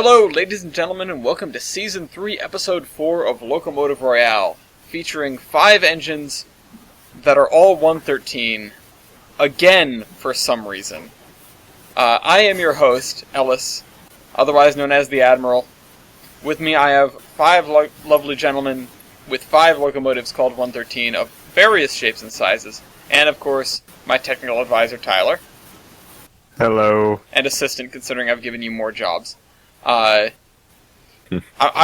Hello, ladies and gentlemen, and welcome to Season 3, Episode 4 of Locomotive Royale, featuring 5 engines that are all 113, again, for some reason. I am your host, Ellis, otherwise known as the Admiral. With me I have 5 lovely gentlemen with 5 locomotives called 113 of various shapes and sizes, and of course, my technical advisor, Tyler. Hello. And assistant, considering I've given you more jobs. I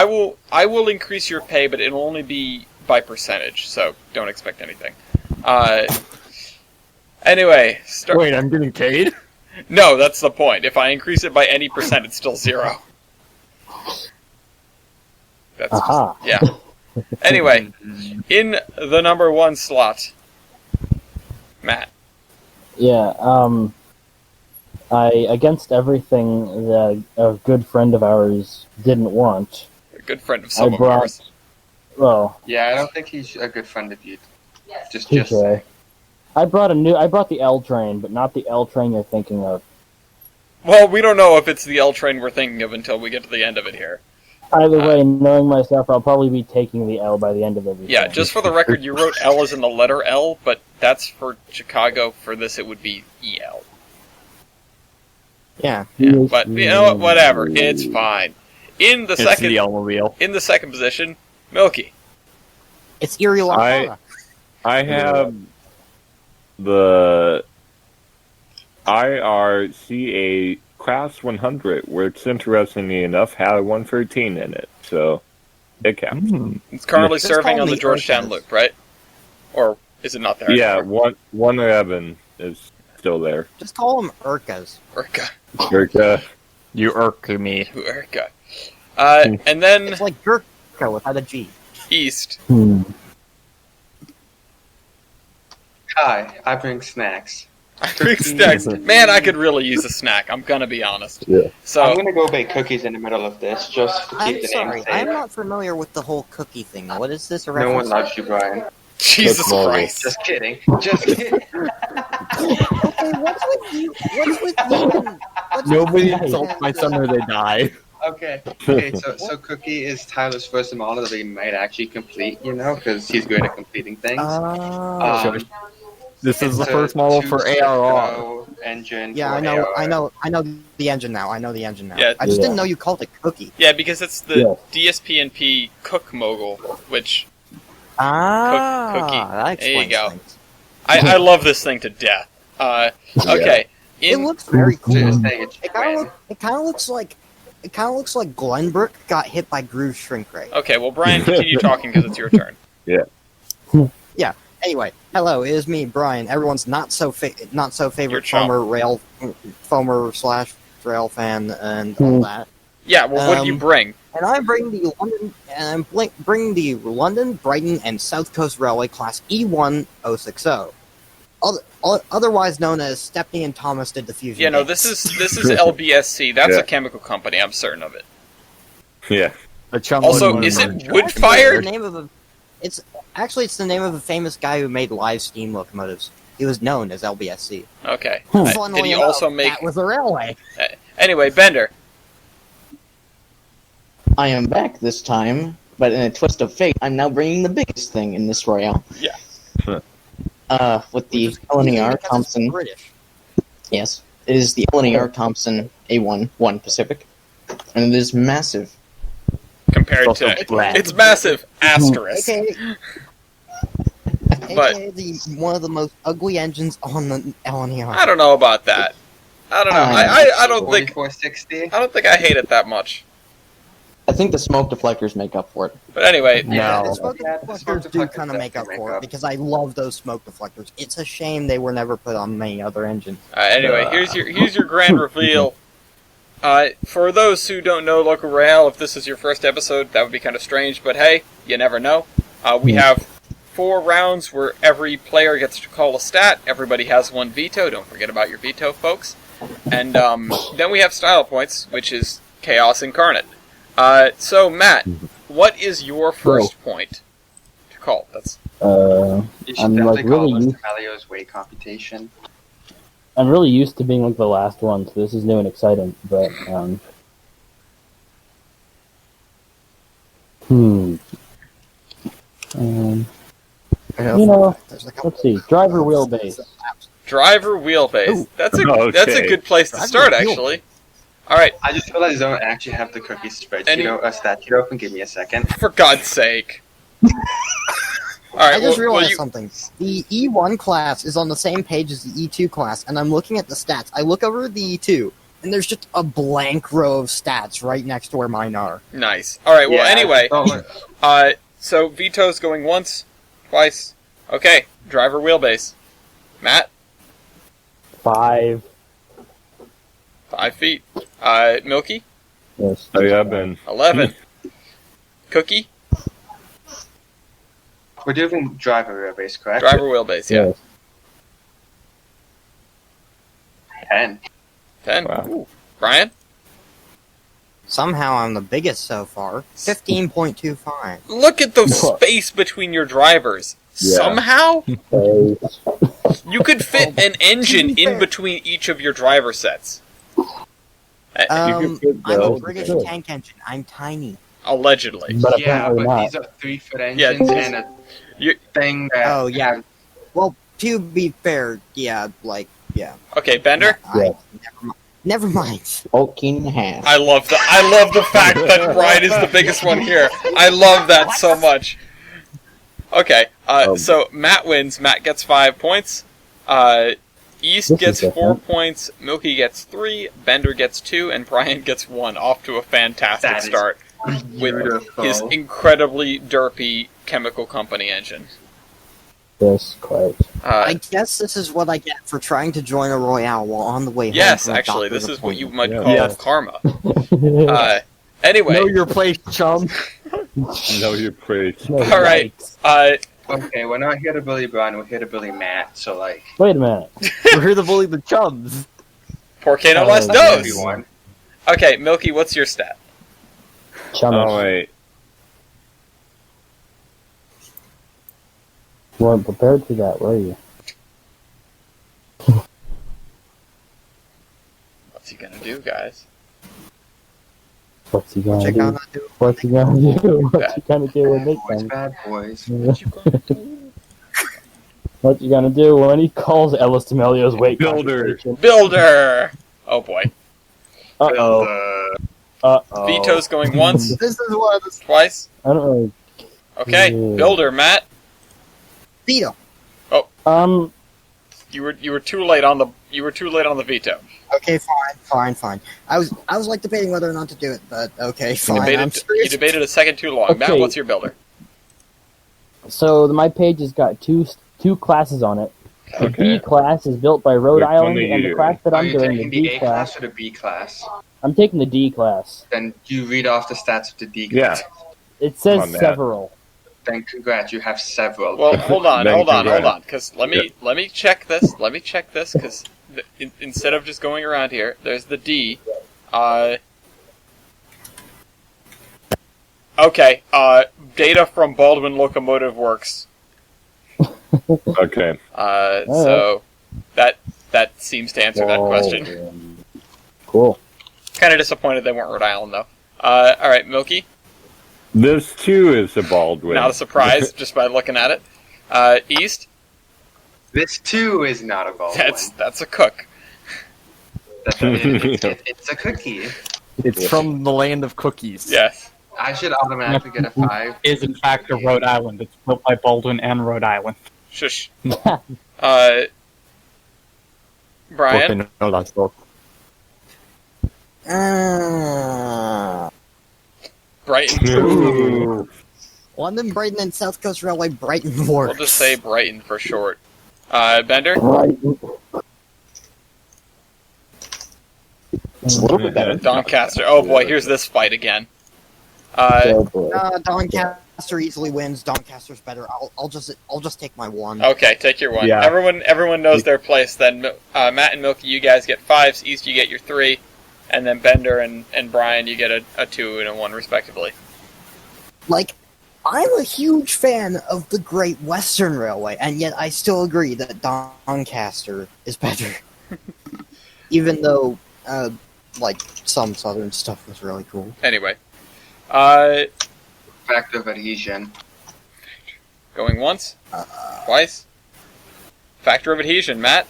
will increase your pay, but it'll only be by percentage, so don't expect anything. Anyway, Wait, I'm getting paid? No, that's the point. If I increase it by any percent, it's still 0. That's yeah. Anyway, in the number 1 slot, Matt. Yeah, against everything that a good friend of ours didn't want. A good friend of some of ours. Well, yeah, I don't think he's a good friend of you. Yes. Just say. I brought the L train, but not the L train you're thinking of. Well, we don't know if it's the L train we're thinking of until we get to the end of it here. Either way, knowing myself, I'll probably be taking the L by the end of everything. Yeah, just for the record, you wrote L as in the letter L, but that's for Chicago. For this, it would be EL. Yeah, but you know what? Whatever, it's fine. In the second position, Milky. It's Erie Lafara. I have the IRCA Class 100, which, interestingly enough, had a 113 in it, so it counts. It's currently serving on the Georgetown Loop, right? Or is it not there anymore? Yeah, 111 is still there. Just call them Urkas. Urka. You irk me. Urka. And then... It's like Gurka without a G. East. Hi, I bring snacks. Man, I could really use a snack. I'm gonna be honest. Yeah. So I'm gonna go bake cookies in the middle of this, just to keep I'm the sorry, name safe. I'm not familiar with the whole cookie thing. What is this a No one reference? loves you, Brian. Jesus Christ. Just kidding. Just kidding. Okay, what's with you? What's with you? Nobody insults my son or they die. Okay, so Cookie is Tyler's first model that he might actually complete, because he's good at completing things. This is the first model for ARR. Engine. Yeah, I know the engine now. Yeah. I just didn't know you called it Cookie. Yeah, because it's the DSP&P Cook Mogul, which... Cookie. That explains there you go. things. I love this thing to death. Okay. It looks very cool. It kind of looks like Glenbrook got hit by Groove's shrink ray. Okay, well, Brian, continue talking because it's your turn. Yeah. Yeah. Anyway, hello, it is me, Brian. Everyone's not so favorite foamer slash rail fan and all that. Yeah. Well, what do you bring? And I bring the London, Brighton, and South Coast Railway Class E1060. Otherwise known as Stepney and Thomas did the fusion. Yeah, no, this is LBSC. That's a chemical company. I'm certain of it. Yeah. Also, is it wood-fired? It's the name of a famous guy who made live steam locomotives. He was known as LBSC. Okay. Did he also make? That was a railway. Anyway, Bender. I am back this time, but in a twist of fate, I'm now bringing the biggest thing in this Royale. Yeah. With the LNER Thompson. British. Yes, it is the LNER Thompson A1 Pacific, and it is massive. Compared to it's massive. Asterisk. But one of the most ugly engines on the LNER. I don't know about that. I don't know. I don't think. 4460. I don't think I hate it that much. I think the smoke deflectors make up for it. But anyway, the smoke deflectors do kind of make up for it, because I love those smoke deflectors. It's a shame they were never put on many other engines. Anyway, here's your grand reveal. For those who don't know Loco Royale, if this is your first episode, that would be kind of strange, but hey, you never know. We have 4 rounds where every player gets to call a stat. Everybody has 1 veto. Don't forget about your veto, folks. And then we have style points, which is chaos incarnate. So, Matt, what is your first point to call? You should definitely call this Malio's weight computation. I'm really used to being like the last one, so this is new and exciting. But Um, let's see. Driver wheelbase. Driver wheelbase. Ooh. That's a Okay. good place to Driver start, wheelbase. actually. All right, I just realized I don't actually have the cookie spreadsheet statue open. Give me a second. for God's sake. All right, I just well, realized you, something. The E1 class is on the same page as the E2 class, and I'm looking at the stats. I look over at the E2, and there's just a blank row of stats right next to where mine are. nice. All right, well, Yeah, anyway, oh, so Vito's going once, twice. Okay, driver wheelbase. Matt, 5. 5 feet. Milky, Yes. Oh yeah, I've been 11. Cookie, we're doing driver wheelbase, correct? driver wheelbase, yeah. Yes. 10. 10. Wow. Ooh. Brian, Somehow I'm the biggest so far. 15.25. look at the space between your drivers. Yeah. Somehow, Space. you could fit an engine in between each of your driver sets. can fit I'm a those. British Good. tank engine. I'm tiny. Allegedly. But Yeah, apparently but not. these are 3-foot Yeah, engines these- and a you- thing that. Oh, yeah. Well, to be fair, yeah, like, yeah. Okay, Bender. Never mind. 14.5. I love the fact that Brian is the biggest one here. I love that so much. Okay, so Matt wins. Matt gets 5 points. East This gets is 4 different. points. Milky gets 3. Bender gets 2, and Brian gets 1. Off to a fantastic That is start with beautiful. his incredibly derpy chemical company engine. Yes, quite. I guess this is what I get for trying to join a Royale while on the way home. Yes, from a actually, doctor's this is what you appointment. might call Yes. karma. Anyway, Know your place, chum. know your place. No, all right. Okay, we're not here to bully Brian, we're here to bully Matt, so like. Wait a minute. We're here to bully the chums. Porque no Oh, las that's dos. Everyone. Okay, Milky, what's your stat? Chummish. Oh wait. You weren't prepared for that, were you? What's he gonna do, guys? What's he gonna Check do? out that dude. What's he gonna do? What's he gonna do when Bad they boys, come? bad boys. What you gonna do when he calls Ellis D'Amelio's weight Builder. concentration? Builder! Oh boy. Uh-oh. Uh-oh. Vito's going once, This is what it's twice. I don't really... Okay, Yeah. Builder, Matt. Vito. You were too late on the veto. Okay, fine. I was like debating whether or not to do it, but okay, fine. I'm You serious. debated a second too long. Matt, Okay. what's your builder? So my page has got two classes on it. The Okay. B class is built by Rhode Which one Island, are and the you? class that Are I'm you doing, the taking the D A class. class or the B class? I'm taking the D class. Then you read off the stats of the D Yeah. class. It says Come on, Matt. several. Then congrats, you have several. Well, hold on, Then hold on, congrats. because let me check this. Let me check this, because instead of just going around here, there's the D. Okay. Data from Baldwin Locomotive works. Okay. So that seems to answer that question. Cool. Kind of disappointed they weren't Rhode Island though. All right, Milky. This too is a Baldwin. Not a surprise, just by looking at it. East. This too is not a Baldwin. That's a cook. It's a cookie. It's from the land of cookies. Yes. I should automatically get a 5. Is in fact a Rhode Island. It's built by Baldwin and Rhode Island. Shush. Brian. Okay, no, that's all. Brighton. Ooh. London, Brighton, and South Coast Railway, Brighton works. We'll just say Brighton for short. Bender. Right. It's a little bit better. Doncaster. Oh boy, here's this fight again. Oh boy. Doncaster easily wins. Doncaster's better. I'll just take my 1. Okay, take your 1. Yeah. Everyone knows their place. Then Matt and Milky, you guys get 5s. East, you get your 3, and then Bender and Brian, you get a 2 and a 1 respectively. Like, I'm a huge fan of the Great Western Railway, and yet I still agree that Doncaster is better. Even though, like, some southern stuff was really cool. Anyway, Factor of adhesion. Going once? Twice? Factor of adhesion, Matt?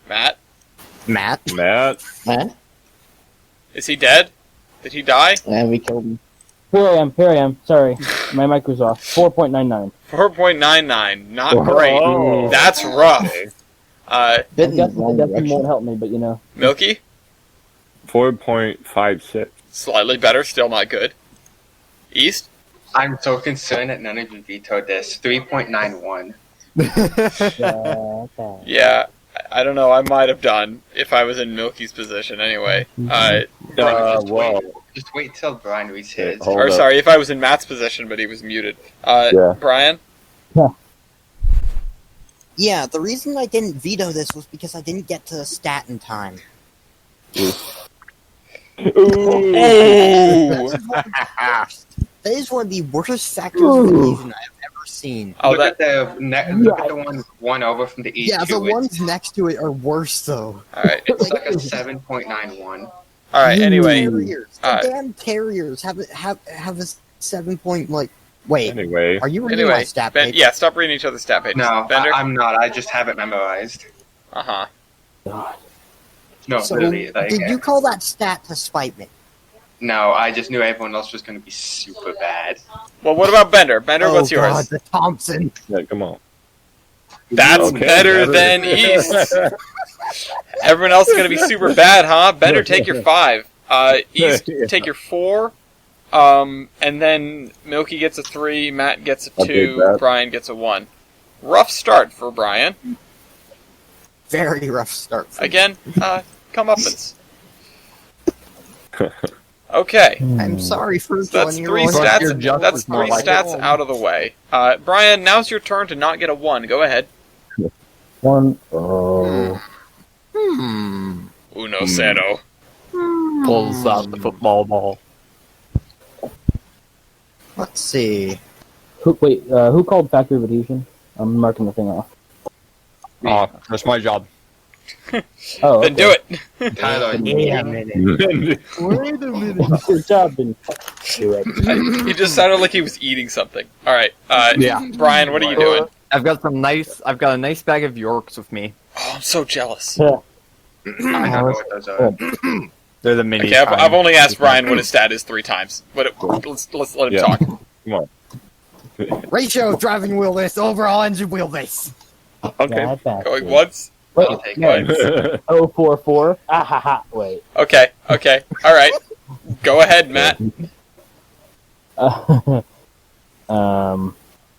Matt? Matt? Matt. Matt? Is he dead? Did he die? And we killed him. Here I am. Sorry, my mic was off. 4.99. 4.99. Not Whoa. great. That's rough. I Bit in guess the wrong the decimal direction. won't help me, but you know. Milky? 4.56. Slightly better, still not good. East? I'm so concerned that none of you vetoed this. 3.91. Okay. Yeah, I don't know. I might have done if I was in Milky's position anyway. Whoa. Just wait till Brian reads his. Hold Or up. sorry, if I was in Matt's position, but he was muted. Yeah. Brian? Yeah, the reason I didn't veto this was because I didn't get to the stat in time. Ooh. That is one of the worst factors of adhesion I've ever seen. Oh, Look that. at look at the one over from the east. Yeah, the ones next to it are worse though. All right. It's like a 7.91. All right. Anyway, Terriers. The damn terriers have a 7 point like. Wait, Anyway. are you reading my stat page? Yeah. Stop reading each other's stat pages. No, Bender. I'm not. I just have it memorized. Uh huh. No, So, really. Like, did you call that stat to spite me? No, I just knew everyone else was going to be super bad. Well, what about Bender? Bender, what's God, yours? the Thompson. Yeah, come on. That's Okay, better than East. Everyone else is going to be super bad, huh? Bender, take your 5. East, Yeah. take your 4. And then Milky gets a 3, Matt gets a I'll 2, take that. Brian gets a 1. Rough start for Brian. Very rough start. For me. Again, comeuppance. Okay, I'm sorry for so that's joining 3 your But your stats. judge That's was more 3 like stats it. out of the way. Brian, now's your turn to not get a 1. Go ahead. 1. Oh. Uno cero. Pulls out the football ball. Let's see. Who called factor of adhesion? I'm marking the thing off. Oh, that's my job. Oh, Then do it. Tyler, Wait a minute. Wait a minute. Your job and do it. He just sounded like he was eating something. All right, Yeah. Brian, what are you doing? I've got a nice bag of Yorks with me. Oh, I'm so jealous. Yeah. I don't know what those are. They're the mini. Okay, I've only asked Brian what his stat is 3 times. Let's let him Yeah. talk. Come on. Ratio of driving wheelbase, overall engine wheelbase. Okay. Bad factor. Going once. Wait, I'll take no. it. 044. Ah ha ha. Wait. Okay. All right. Go ahead, Matt.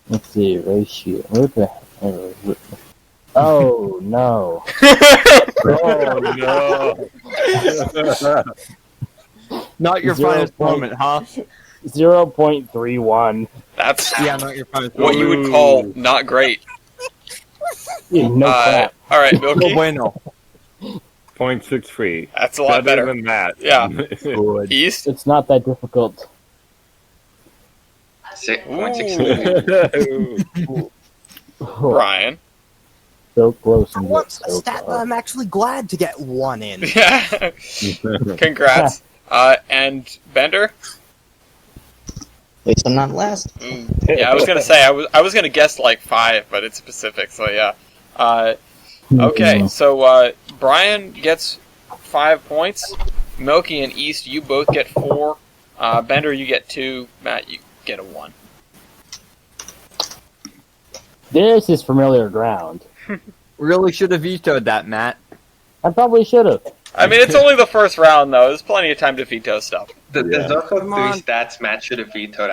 Let's see. Ratio. What the? Oh no. Oh, no. Not your 0. finest moment, huh? 0.31. That's Yeah, not your finest what moment. you would call not great. No crap. All right, No Milky. bueno. 0.63. That's a lot better. than that. Yeah. Good. East. It's not that difficult. 6.62. Brian. So close. For And once, yet a so stat that far. I'm actually glad to get 1 in. Yeah. Congrats. And Bender. At least I'm not last. Yeah, I was gonna say I was gonna guess like 5, but it's Pacific, so yeah. Okay, so Brian gets 5 points. Milky and East, you both get 4. Bender, you get 2. Matt, you get a 1. This is familiar ground. Really should have vetoed that, Matt. I probably should have. I mean, it's only the first round, though. There's plenty of time to veto stuff. There's also Come 3 on. stats Matt should have vetoed.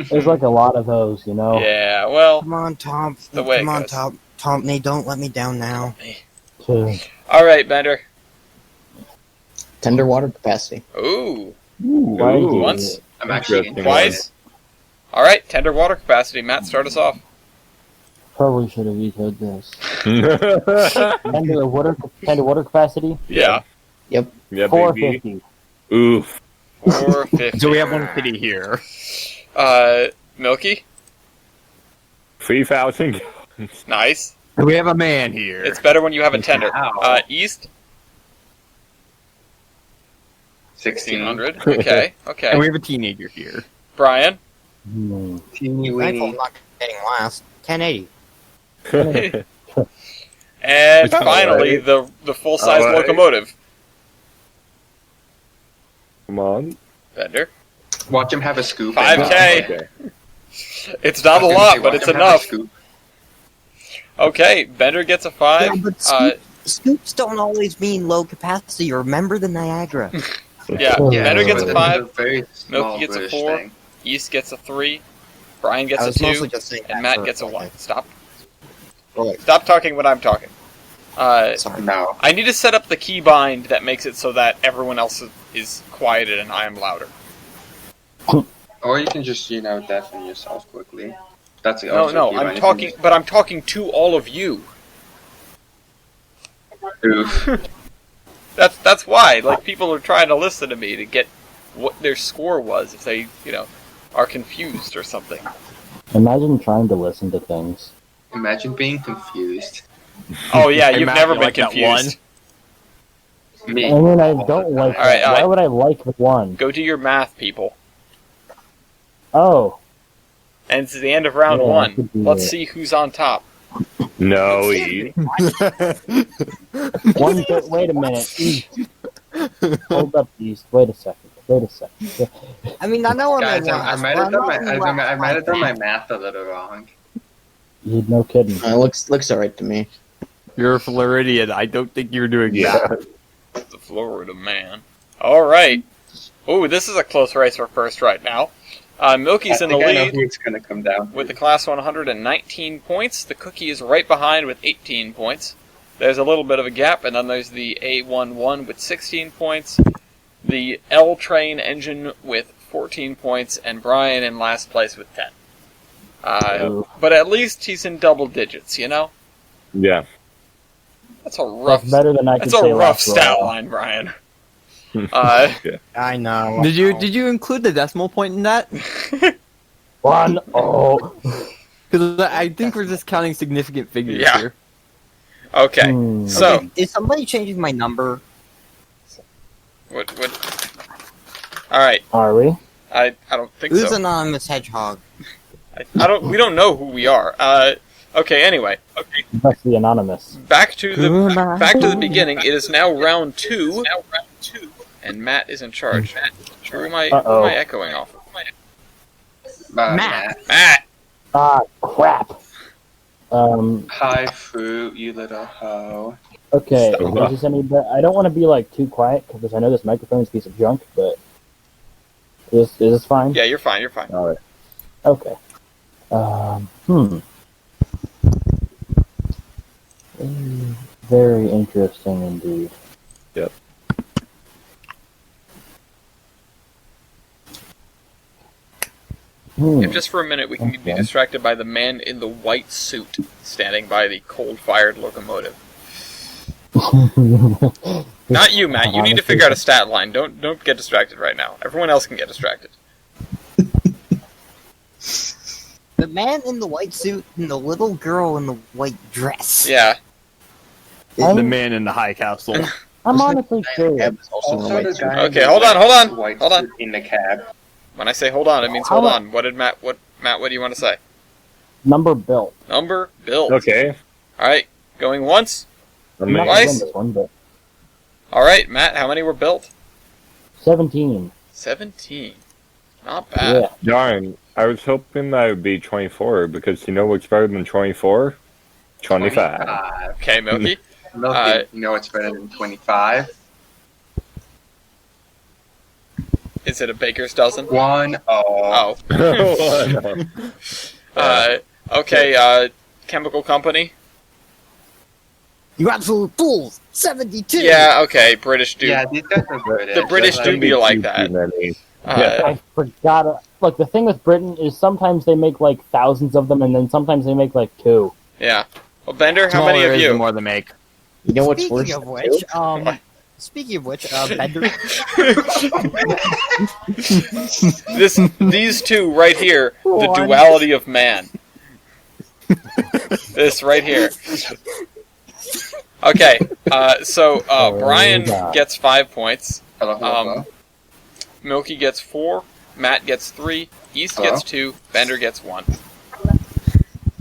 There's like a lot of those, you know. Yeah, well, Come on, Tom. the way it Come on, goes. Tom. Tomney, don't let me down now. So, alright, Bender. Tender water capacity. Ooh, why did you- once, I'm actually Interesting. twice. Alright, tender water capacity. Matt, start us off. Probably should have vetoed this. Tender water capacity. Yeah, yeah, baby. 450. Oof. 450. So we have one city here. Milky? 3,000. Nice. We have a man here. It's better when you have a tender. Wow. East, 1600. 1600. Okay, And okay. we have a teenager here. Brian. Hmm. Teeny Rifle weeny. not getting last. 1080. And All finally, right. the full-size All right. locomotive. Come on. Bender. Watch him have a scoop. 5K. Okay. It's not a lot, but it's enough. Okay, Bender gets a 5. Yeah, but scoops don't always mean low capacity. Remember the Niagara. Yeah, Yeah, Bender gets a it's 5. very small Milky gets a British 4. thing. East gets a 3. Brian gets I a was 2. mostly just saying And that Matt for- gets a 1. okay. Stop. Right. Stop talking when I'm talking. Sorry. No. I need to set up the keybind that makes it so that everyone else is quieted and I am louder. Or you can just, deafen yourself quickly. That's No, also no, key I'm line. talking, but I'm talking to all of you. Oof. That's why. Like, people are trying to listen to me to get what their score was if they, are confused or something. Imagine trying to listen to things. Imagine being confused. Oh yeah, Hey, you've Matt, never you been like that confused. Me. I mean, I don't like Alright, that. Why would I like the one? Go do your math, people. Oh, And it's the end of round Yeah, I 1. could do Let's that. see who's on top. No, E. one. Wait a minute. East. Hold up, East. Wait a second. I mean, I know I'm Guys, in I last, might but have I'm done not in my I last. might have done my math a little wrong. No kidding. Looks alright to me. You're a Floridian. I don't think you're doing Yeah. that. The Florida man. Alright. Ooh, this is a close race for first right now. Milky's in the I know lead who it's gonna come down. with the Class 119 points. The Cookie is right behind with 18 points. There's a little bit of a gap, and then there's the A11 with 16 points. The L Train engine with 14 points, and Brian in last place with 10. But at least he's in double digits, Yeah. That's a rough. That's better than I could That's say a rough last stat roll. line, Brian. I know. Did you include the decimal point in that? 1. Oh. Because I think we're just counting significant figures Yeah. here. Okay, Hmm. so Okay, is somebody changing my number? what? All right, Are we? I don't think Who's so. anonymous hedgehog? I don't. We don't know who we are. Okay. Anyway. Okay. That's the anonymous. Back to the beginning. It is now round 2. And Matt is in charge. Who am I echoing off of? Matt. Matt. Ah, crap. Hi, fruit, you little hoe. Okay. Stop. Is this any better? I don't want to be too quiet because I know this microphone is a piece of junk. But is this fine? Yeah, you're fine. You're fine. All right. Okay. Very interesting indeed. Yep. If just for a minute we can be distracted by the man in the white suit standing by the coal-fired locomotive. Not you, Matt. You need to figure out a stat line. Don't get distracted right now. Everyone else can get distracted. The man in the white suit and the little girl in the white dress. Yeah. The man in the high castle. I'm honestly curious. Also, the guy Okay, in hold the on. white Hold on. suit in the cab. When I say hold on, it means hold on. What do you want to say? Number built. Number built. Okay. All right, going once. I'm not Twice? gonna win this one, but All right, Matt. How many were built? 17. 17. Not bad. Yeah. Darn. I was hoping that would be 24 because you know what's better than 24? 25. Okay, Milky. Milky, you know what's better than 25? Is it a baker's dozen? 1. Oh. Oh. Okay. Chemical company. You absolute fools! 72! Yeah. Okay. British do. Yeah, these guys are British. The British do be like that. I forgot. Like, the thing with Britain is sometimes they make, thousands of them, and then sometimes they make, 2. Yeah. Well, Bender, how many of The you? more they make. You know what's Speaking worse of than which, two? speaking of which, Bender, These two right here, the duality of man. This right here. Okay, so Brian gets 5 points. Hello. Milky gets 4. Matt gets 3. East gets 2. Bender gets 1.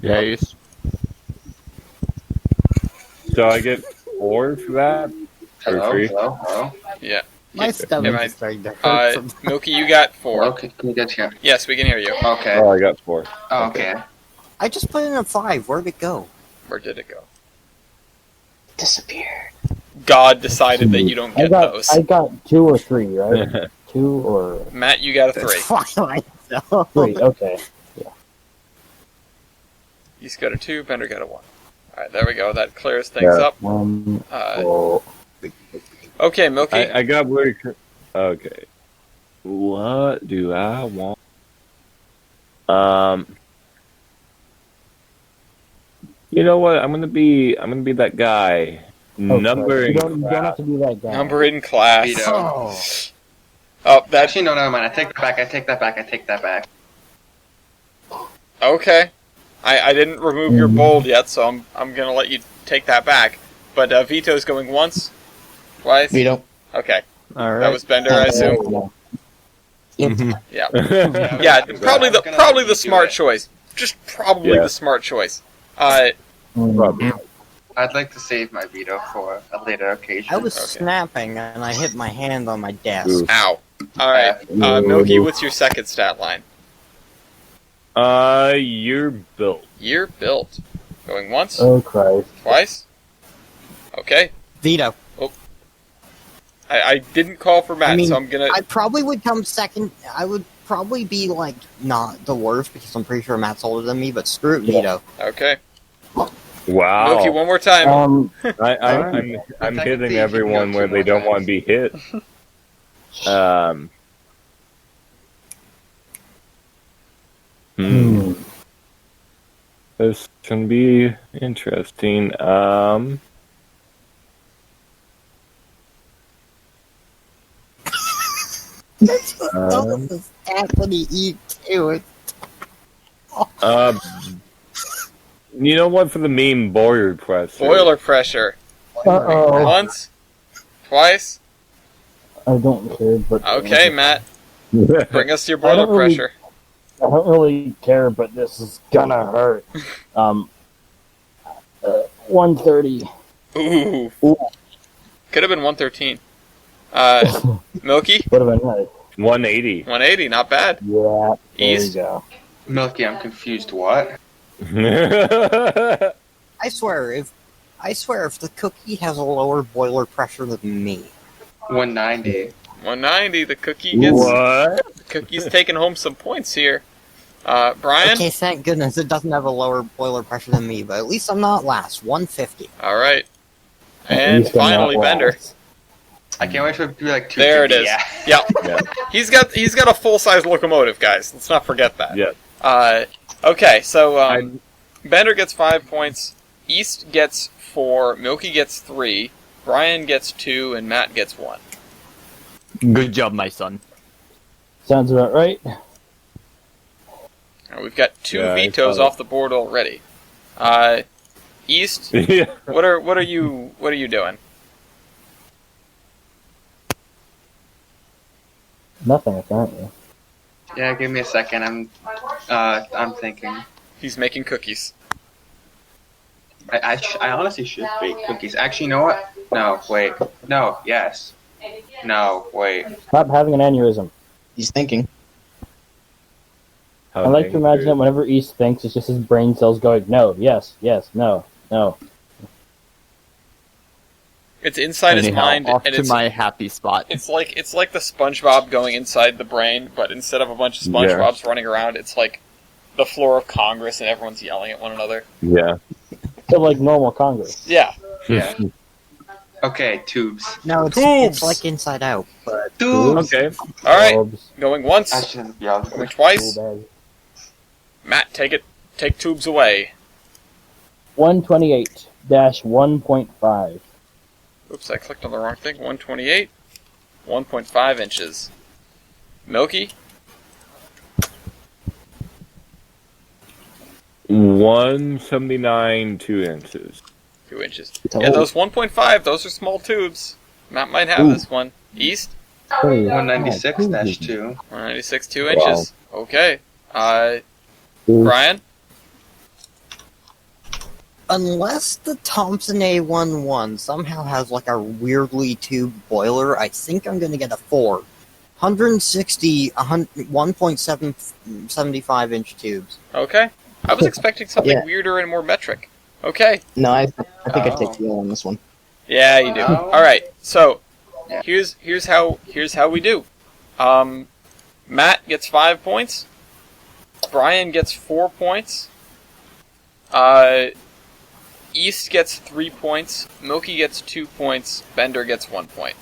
Yes. So I get 4 for that? Or 3? Hello. Yeah. My stomach I- is starting to hurt. From... Milky, you got 4. Hello, can you get here? Yes, we can hear you. Okay. Oh, I got 4. Okay. I just put in a 5. Where'd it go? Where did it go? Disappeared. God decided that you don't get those. I got 2 or 3, right? 2 or Matt, you got a 3. Twilight Zone. 3. Okay. East got a 2. Bender got a 1. Alright, there we go. That clears things up. 1. Oh. Okay, Milky. I got where. Okay. What do I want? You know what? I'm gonna be that guy. Okay. Number. You don't have to be that guy. Number in class. Veto. Oh, that. Actually, no, never mind. I take that back. Okay. I didn't remove your bold yet, so I'm gonna let you take that back. But Vito's going once, twice. Veto. Okay, All right. that was Bender, I assume. Mhm. Yeah, yeah. Probably the smart choice. Just probably the smart choice. Probably. I'd like to save my veto for a later occasion. I was Okay. snapping and I hit my hand on my desk. Ooh. Ow. All right, Milky. What's your second stat line? You're built. Year built. Going once, Oh Christ. twice. Okay. Veto. I didn't call for Matt, I mean, so I'm gonna. I probably would come second. I would probably be like not the worst because I'm pretty sure Matt's older than me. But screw it, veto. Okay. Wow. Milky, one more time. I'm Technically, hitting you everyone can go where 2 they more don't times. want to be hit. This can be interesting. That's what he eat too. You know what? For the meme, boiler press. Boiler pressure. Uh-oh. Once, twice. I don't care, but... Okay, Matt. Bring us your boiler don't really- pressure. I don't really care, but this is gonna hurt. 130. Ooh. Could have been 113. Milky, What have I nice? 180. 180, not bad. Yeah, there East. you go. Milky, I'm confused. What? I swear, if the cookie has a lower boiler pressure than me, 190. 190, the cookie gets... What? The cookie's taking home some points here. Brian? okay, thank goodness it doesn't have a lower boiler pressure than me. But at least I'm not last. 150. Alright. At And least I'm not finally, Bender. last. I can't wait for it to be like 250. There it is. Yeah. Yeah. He's got a full-size locomotive, guys. Let's not forget that. Yeah. Okay, so Bender gets 5 points, East gets 4, Milky gets 3, Brian gets 2, and Matt gets 1. Good job, my son. Sounds about right. And we've got 2 Yeah, I vetoes saw that. off the board already. East, Yeah. what are you doing? Nothing, apparently. Yeah, give me a second. I'm thinking. He's making cookies. I honestly should bake cookies. Actually, you know what? No, wait. No, yes. No, wait. Stop having an aneurysm. He's thinking. I like to imagine that whenever East thinks, it's just his brain cells going, no, yes, yes, no, no. It's inside his Anyhow, mind, off and to it's my happy spot. it's like the SpongeBob going inside the brain, but instead of a bunch of SpongeBobs running around, it's like the floor of Congress and everyone's yelling at one another. Yeah. So, like normal Congress. Yeah. Yeah. Okay, tubes. No, it's Tubes. like Inside Out, but Tubes. Okay. All right, Bulbs, going I once, shouldn't be able going to. twice. blue bags. Matt, take tubes away. 128-1.5. Oops, I clicked on the wrong thing. 128, 1.5 inches. Milky, 179 2 inches. 2 inches. It's a Yeah, hole. those 1.5, those are small tubes. Matt might have this one. East, 196-2. 196, 2 Wow. inches. Okay. Brian? Unless the Thompson A11 somehow has like a weirdly tubed boiler, I think I'm gonna get a 4. 160, 1.75 inch tubes. Okay. I was expecting something Yeah. weirder and more metric. Okay. No, I think I Oh. take the L on this one. Yeah, you do. Oh. All right. So, Yeah. here's how we do. Matt gets 5 points. Brian gets 4 points. East gets 3 points. Milky gets 2 points. Bender gets 1 point.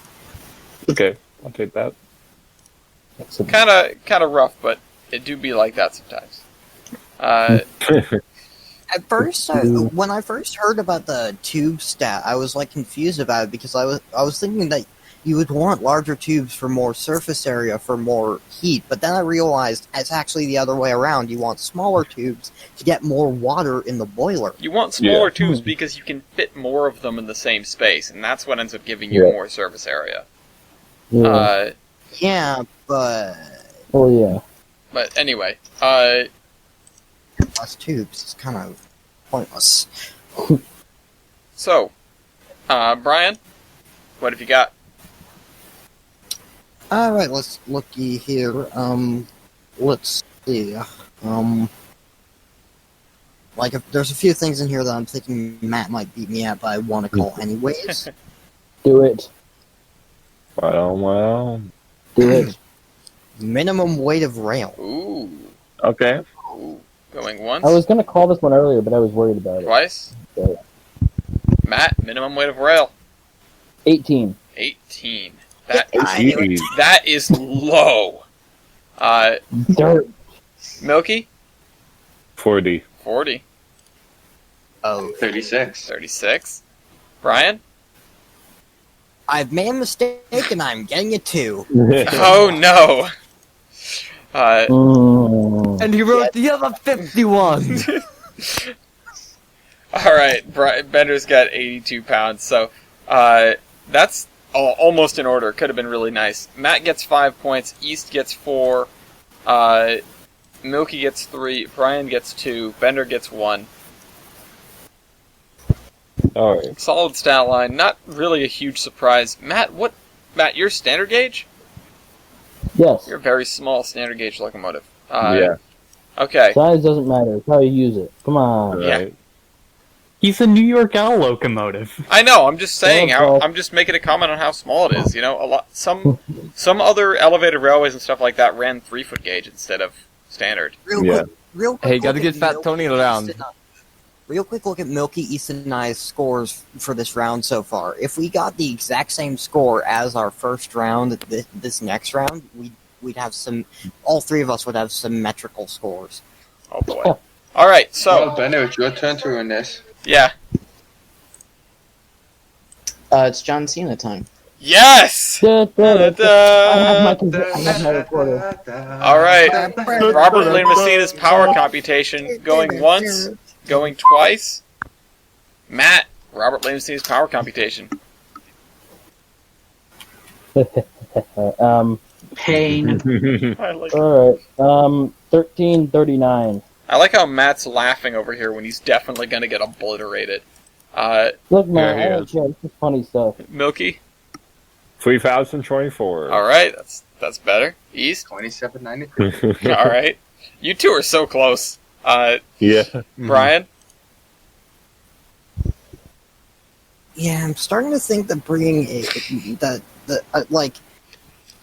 Okay, I'll take that. Kind of rough, but it do be like that sometimes. At first, when I first heard about the tube stat, I was like confused about it because I was thinking that you would want larger tubes for more surface area for more heat, but then I realized it's actually the other way around. You want smaller tubes to get more water in the boiler. You want smaller Yeah. tubes because you can fit more of them in the same space, and that's what ends up giving you Yeah. more surface area. Yeah. Yeah, but Oh yeah. But anyway, less tubes is kind of pointless. so, Brian, what have you got? All right, let's looky here. Let's see. Like, if there's a few things in here that I'm thinking Matt might beat me at, but I want to call anyways. Do it. Well. Do it. Minimum weight of rail. Ooh, Okay. going once, I was gonna call this one earlier, but I was worried about it. twice. Okay. Matt, minimum weight of rail, 18. 18. That Jeez. that is low. Dirt. Milky, 40. 40. Oh, 36. 36. Brian? I've made a mistake and I'm getting a 2. Oh no. And he wrote the other 51. Alright, Bender's got 82 pounds, so that's almost in order. Could have been really nice. Matt gets 5 points, East gets 4, Milky gets 3, Brian gets 2, Bender gets 1. Alright. Solid stat line, not really a huge surprise. Matt, you're standard gauge? Yes. You're a very small standard gauge locomotive. Yeah. Okay. Size doesn't matter. It's how you use it. Come on. Yeah. Right. He's a New York Owl locomotive. I know. I'm just saying Yeah, how. well- I'm just making a comment on how small it is. You know, some other elevated railways and stuff like that ran 3-foot gauge instead of standard. Yeah. Real quick Hey, gotta look get at Fat Milky, Tony around. East, and real quick look at Milky, East, and I's scores for this round so far. If we got the exact same score as our first round, this next round, we'd have all three of us would have symmetrical scores. Oh boy. All right. So Well, Benno, it's your turn to win this. yeah. It's John Cena time. Yes. Da, da, da, da. I Da-da. have my recorder. All right. Robert Lee Messina's power computation going once, going twice. Matt, Robert Lee Messina's power computation. Pain. I like. All right. 1339. I like how Matt's laughing over here when he's definitely gonna get obliterated. Look, man, There he I don't is. care. This is funny stuff. Milky. 3024. All right, that's better. East. 27.93. All right. You two are so close. Yeah. Brian. Yeah, I'm starting to think that bringing like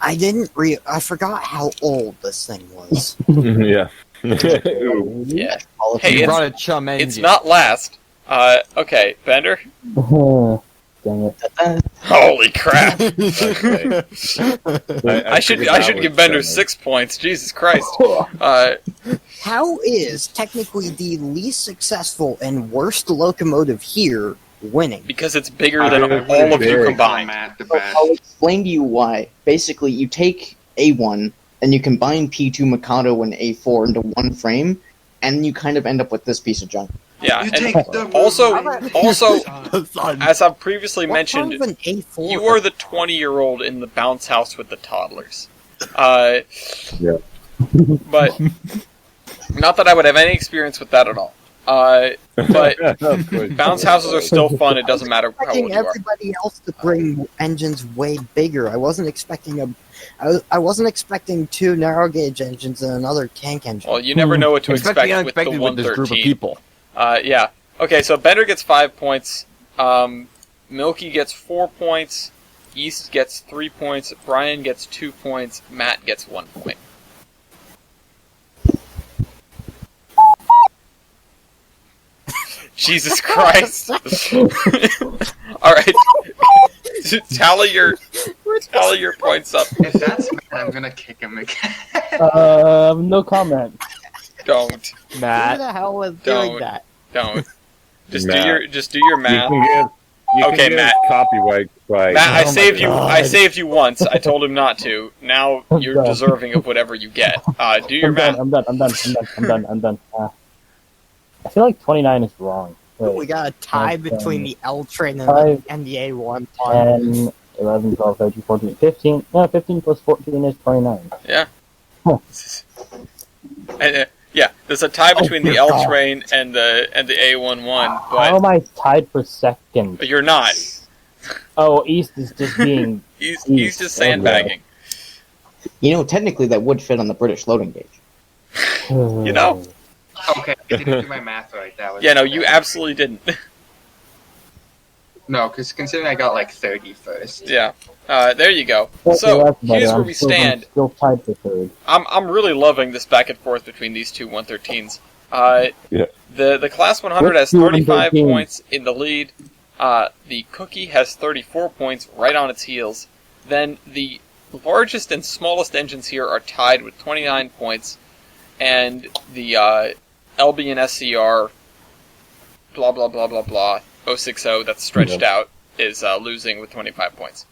I forgot how old this thing was. Yeah. Yeah. Hey, You it's, brought a chum engine. it's not last. Okay, Bender. Dang it. Holy crap! Okay. I should figured that give was Bender coming. 6 points. Jesus Christ. How is technically the least successful and worst locomotive here winning? Because it's bigger than I all of you very- combined. Matt, the So best. I'll explain to you why. Basically, you take A1 and you combine P2 Mikado and A4 into one frame, and you kind of end up with this piece of junk. Yeah, You and take the also, as I've previously What mentioned, kind of an A4? you are the 20-year-old in the bounce house with the toddlers. Yeah. But not that I would have any experience with that at all. But Of course. bounce houses are still fun. It doesn't matter how old expecting you are. everybody else to bring engines way bigger. I wasn't expecting I wasn't expecting 2 narrow gauge engines and another tank engine. Well, you never know what to Expect the expect with the unexpected with this group of 113. people. Yeah. Okay, so Bender gets 5 points. Milky gets 4 points. East gets 3 points. Brian gets 2 points. Matt gets 1 point. Jesus Christ! All right, tally your points up. If that's Matt, I'm gonna kick him again. No comment. Don't. Who Matt. the hell is Don't. doing that? Don't. Just Matt. do your You math. can Okay, get Matt. Copyright strike. Matt, I Oh my saved you. God. I saved you once. I told him not to. Now you're done. deserving of whatever you get. Do your I'm math. done. I'm done. I feel like 29 is wrong. Wait, We got a tie Okay. between the L train Five, and the A1. 10, 11, 12, 13, 14, 15. No, 15 plus 14 is 29. Yeah. Huh. Yeah. There's a tie between the dear L God. train and the A11, How am but I tied for second? you're not. Oh, East is just being... He's just sandbagging. You know, technically that would fit on the British loading gauge. You know? Okay, I didn't do my math right. That was Yeah. No, you absolutely didn't. No, because considering I got like 30 first. Yeah. There you go. Okay, So that's better. here's where I'm we still- stand. I'm still tied for third. I'm really loving this back and forth between these two 113s. Yeah. The Class 100 has What's two 35 113s? points in the lead. The Cookie has 34 points right on its heels. Then the largest and smallest engines here are tied with 29 points. And the LB and SCR, blah, blah, blah, blah, blah, 060 that's stretched out, is losing with 25 points.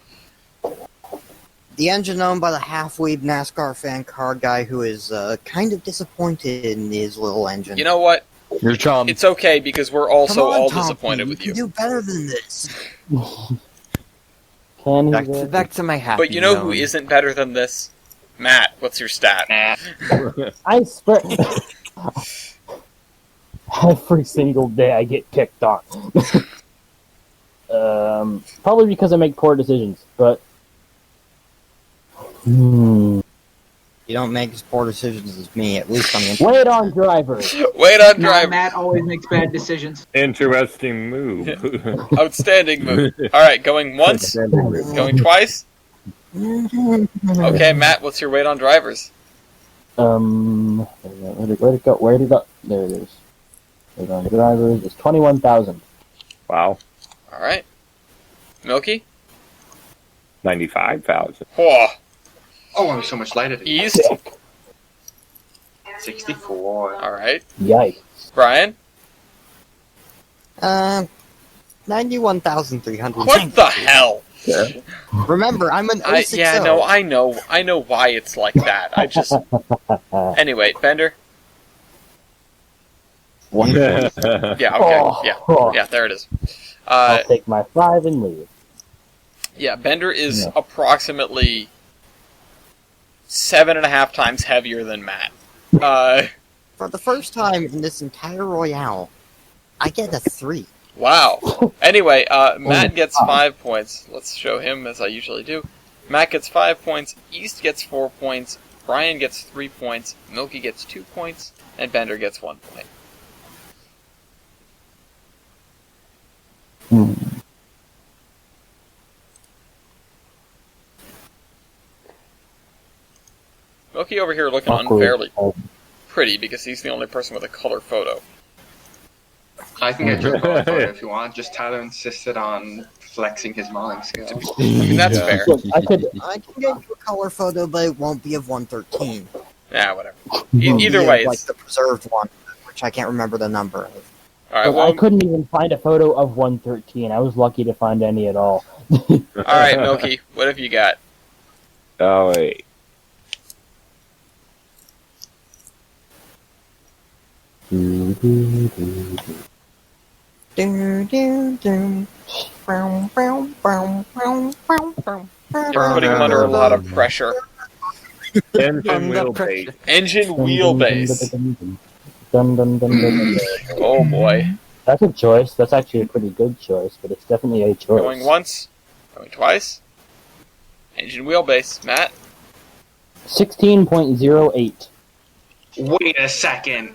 The engine owned by the half-weed NASCAR fan car guy who is kind of disappointed in his little engine. You know what? Your chum. It's okay because we're also Come on, all Thompson, disappointed with can you. do better than this. Can he? Back to my happy But you know who zone. isn't better than this? Matt, what's your stat? I swear... Every single day I get picked on. Probably because I make poor decisions, but... You don't make as poor decisions as me, at least on the internet. Wait on drivers. Wait on No, driver. Matt always makes bad decisions. Interesting move. Outstanding move. Alright, going once, Outstanding move. going twice. Okay, Matt, what's your weight on drivers? Where'd it go? There it is. Wait on drivers. It's 21,000. Wow. Alright. Milky? 95,000. Whoa. Oh, I'm so much lighter than you. East? 64. Alright. Yikes. Brian? 91,300. What the hell? Remember, I'm an 060. Yeah, no, I know why it's like that. I just... Anyway, Bender? 140. Yeah, okay. Oh. Yeah, there it is. I'll take my 5 and leave. Yeah, Bender is Yeah. approximately 7.5 times heavier than Matt. For the first time in this entire Royale, I get a 3. Wow. Anyway, Matt gets 5 points. Let's show him as I usually do. Matt gets 5 points, East gets 4 points, Brian gets 3 points, Milky gets 2 points, and Bender gets 1 point. Milky over here looking Awkward. unfairly pretty because he's the only person with a color photo. I can get you a color photo if you want. Just Tyler insisted on flexing his modeling skills. I mean, that's Yeah. fair. Look, I can get you a color photo, but it won't be of 113. Yeah, whatever. It'll Either be way, of, like it's... the preserved one, which I can't remember the number of. Alright, Look, well, I couldn't even find a photo of 113. I was lucky to find any at all. alright, Milky, what have you got? Oh, wait. You're putting him under a lot of pressure. Engine Under wheelbase. Engine wheelbase. Oh boy. That's a choice. That's actually a pretty good choice, but it's definitely a choice. Going once. Going twice. Engine wheelbase. Matt? 16.08. Wait a second.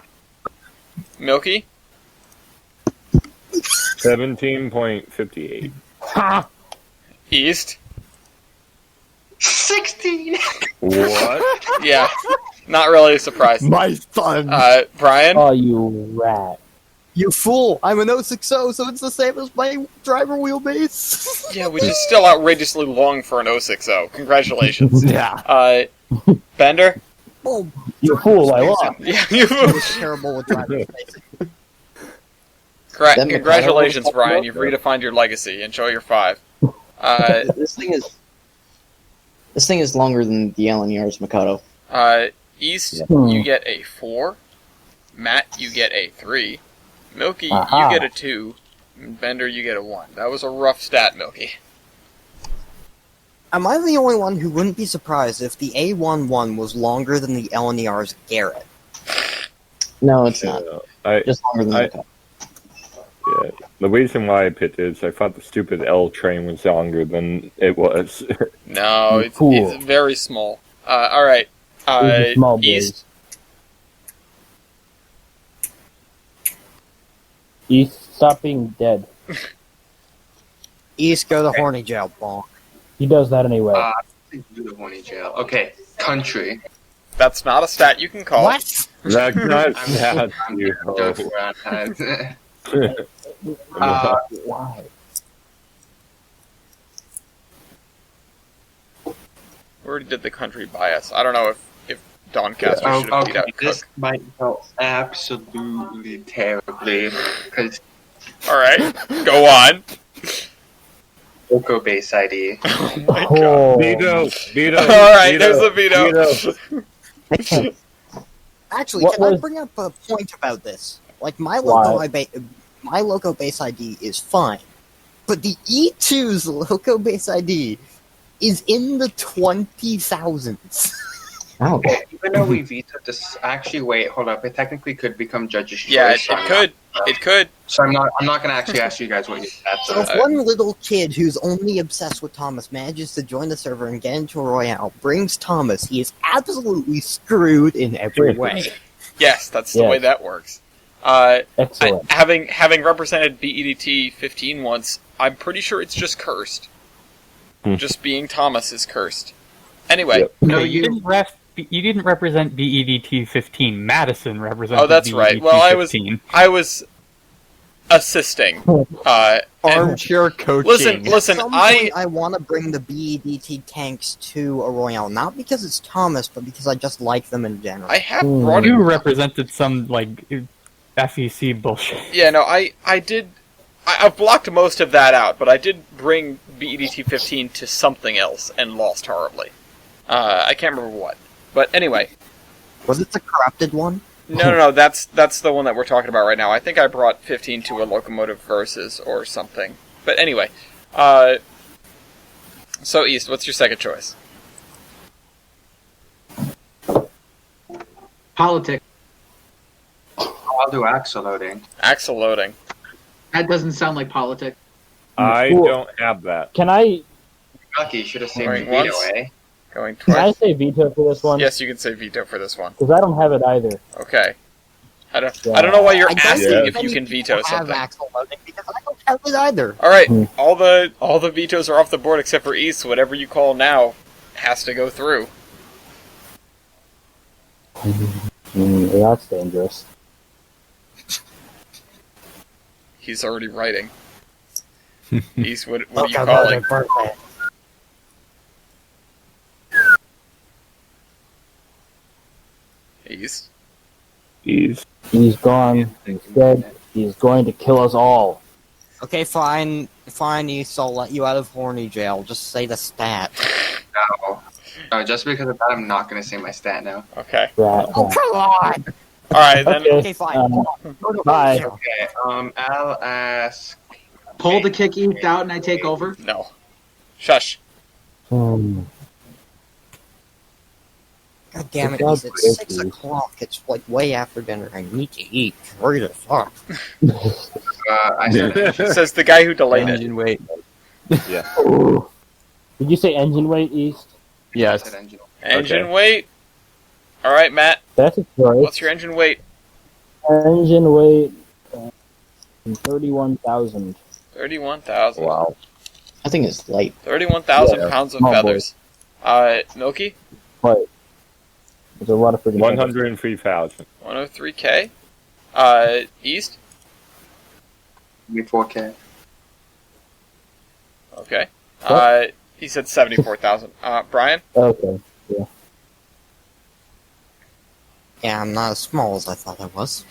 Milky? 17.58. Ha! East? 16. What? Yeah. Not really a surprise. My son. Brian? Oh, you rat. You fool! I'm an 060, so it's the same as my driver wheelbase. Yeah, which is still outrageously long for an 060. Congratulations. Yeah. Bender? Oh, You fool, I lost. Yeah, you. I was terrible with driver spacing. Correct. Then Congratulations, McConnell- Brian. You've redefined your legacy. Enjoy your 5. This thing is longer than the LNER's Mikado. East, Hmm. you get a 4. Matt, you get a 3. Milky, Aha. you get a 2. And Bender, you get a 1. That was a rough stat, Milky. Am I the only one who wouldn't be surprised if the A11 was longer than the LNER's Garrett? No, it's not. Just longer than the I- Mikado. Yeah. The reason why I picked it is I thought the stupid L train was longer than it was. No, You it's fool. very small. Alright. He's a small East, East, stop being dead. East, go to horny jail, bonk. He does that anyway. Do the horny jail. Okay, country. that's not a stat you can call. What? That's not I'm sad. I'm joking around. Why? We already did the country bias. I don't know if Doncaster should have beat okay, out this Cook. might go absolutely terribly because Alright, go on. Loco base ID. Oh my god. Oh, Veto. Alright, there's a veto. Actually, What can I was- bring up a point about this? Like, my Why? Loco base ID is fine, but the E2's Loco base ID is in the 20,000s. Oh, Even though we vetoed this, actually, wait, hold up. It technically could become judge's choice. Yeah, it so I'm could. not- It could. So I'm not gonna actually ask you guys what your stats So if are. one little kid who's only obsessed with Thomas manages to join the server and get into a Royale, brings Thomas, he is absolutely screwed in every way. Yes, that's the Yes. way that works. excellent. Having represented BEDT 15 once, I'm pretty sure it's just cursed. Just being Thomas is cursed. Anyway, Yep. No, Okay, you didn't represent BEDT 15. Madison represented. Oh, that's right. BEDT Well, I was 15. assisting. And Armchair coaching. listen, At some point, I want to bring the BEDT tanks to a Royale, not because it's Thomas, but because I just like them in general. I have brought You it. represented some like FEC bullshit. Yeah, no, I did. I've blocked most of that out, but I did bring BEDT 15 to something else and lost horribly. I can't remember what. But anyway, Was it the corrupted one? no, that's the one that we're talking about right now. I think I brought 15 to a Locomotive Versus or something. But anyway, so East, what's your second choice? Politics. I'll do axle loading. Axle loading. That doesn't sound like politics. I Cool. don't have that. Can I Lucky, you should have saved Going your veto, once. eh? Going can I twice. say veto for this one? Yes, you can say veto for this one. Because I don't have it either. Okay. I don't know why you're I don't asking think if you many can people veto have something. axle loading because I don't have it either. All right, Hmm. all the vetoes are off the board except for East. Whatever you call now has to go through. Yeah, that's dangerous. He's already writing. East, what are you Loco calling? loading birthday. East. He's He's gone. He's dead. He's going to kill us all. Okay, fine, East, I'll let you out of horny jail. Just say the stat. No. No, just because of that, I'm not gonna say my stat now. Okay. Rat. Oh, come on! Alright, then. Okay, fine. Bye. Okay. I'll ask. Pull the kick eat out and I take over. No. Shush. Hmm. God damn it, God it's 6 bless you. o'clock. It's like way after dinner. I need to eat. Hurry the fuck. I said Says the guy who delayed it. Engine weight. Ooh. Did you say engine weight, East? Yes. engine. Engine Okay. weight. Alright, Matt. That's a choice. What's your engine weight? Engine weight 31,000. 31,000. Wow. I think it's light. 31,000 Yeah, pounds of small boy. feathers. Milky? But there's a lot of freaking 103,000. 103K. East? Give me 4K. Okay. What? He said 74,000. Brian? Okay. Yeah, I'm not as small as I thought I was.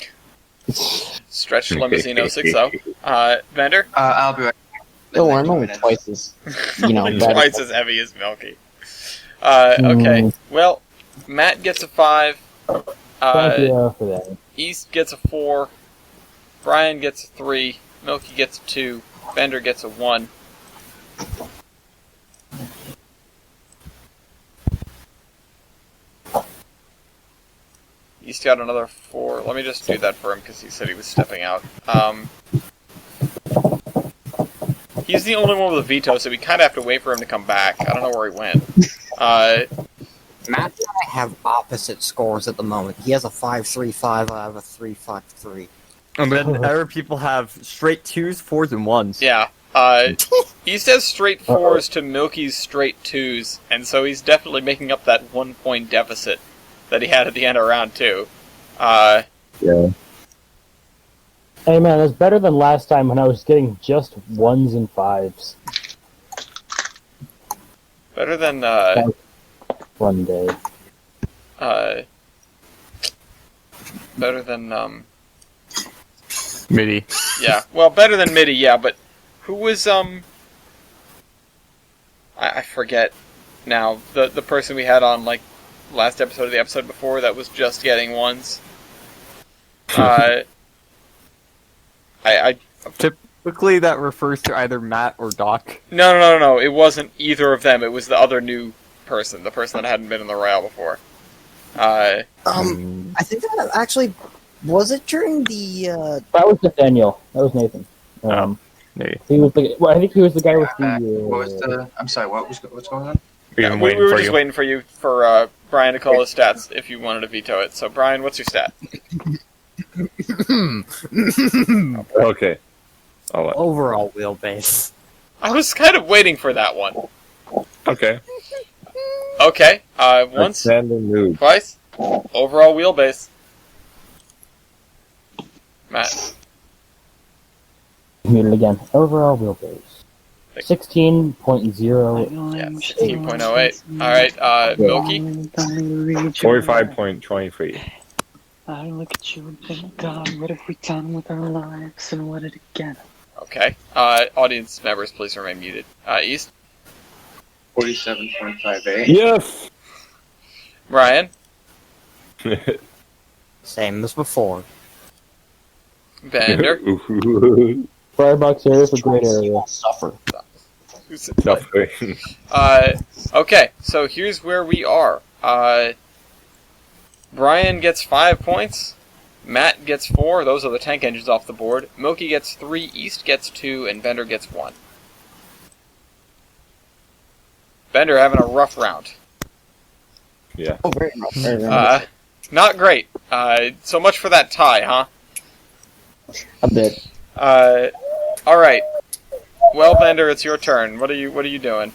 Stretch Limousine 060. Vendor? I'll be right back. No, Like I'm 2 only minutes. twice as, bad. Twice as heavy as Milky. Okay. Well, Matt gets a 5. Thank you for that. East gets a 4. Brian gets a 3. Milky gets a 2. Bender gets a 1. East got another 4. Let me just do that for him because he said he was stepping out. He's the only one with a veto, so we kind of have to wait for him to come back. I don't know where he went. Matt and I have opposite scores at the moment. He has a 5.35, I have a 3.53. And then other people have straight 2s, 4s, and 1s. Yeah. East has straight 4s to Milky's straight 2s, and so he's definitely making up that 1-point deficit that he had at the end of round 2. Yeah. Hey man, that's better than last time when I was getting just 1s and 5s. Better than, One day. better than, MIDI. yeah. Well, better than MIDI, yeah, but who was, I forget now, the person we had on, like, last episode of the episode before that was just getting 1s. Typically, that refers to either Matt or Doc. No, it wasn't either of them, it was the other new person, the person that hadn't been in the Royale before. I think that actually was it during the That was Nathaniel. That was Nathan. Maybe. He was the. Well, I think he was the guy with the. What was the? I'm sorry. What's going on? Yeah, we were just waiting for you, for Brian to call his stats if you wanted to veto it. So, Brian, what's your stat? Okay. overall wheelbase. I was kind of waiting for that one. Okay. Okay, once, Standing move. twice, overall wheelbase. Matt. Mute it again. Overall wheelbase. 16.0. Yeah, 16.08. Alright, Milky? 45.23. I look at you and think, God, what have we done with our lives and what it again? Okay. Audience members, please remain muted. East? 47.58. Yes! Ryan? Same as before. Bender? Firebox area is a great area. Suffer. Suffering. Okay, so here's where we are. Brian gets 5 points. Matt gets 4. Those are the tank engines off the board. Milky gets 3. East gets 2. And Bender gets 1. Bender having a rough round. Yeah. Oh, very rough. Very rough. Not great. So much for that tie, huh? A bit. Alright. Well, Bender, it's your turn. What are you doing?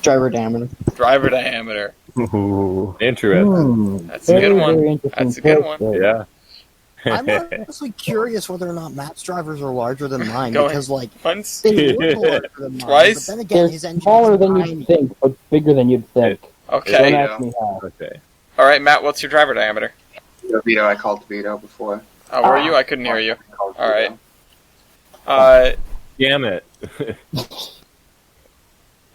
Driver diameter. Driver diameter. Ooh, interesting. That's a good one. Very interesting That's a good choice one. there. Yeah. I'm honestly curious whether or not Matt's drivers are larger than mine, Go because, like, Once. they look larger than mine, Twice? but then again, They're his engine smaller is than tiny. you'd think, but bigger than you'd think. Okay. Don't Yeah. ask me how. Okay. Alright, Matt, what's your driver diameter? Veto, I called veto before. Oh, were you? I couldn't hear you. I called Alright. veto. Damn it.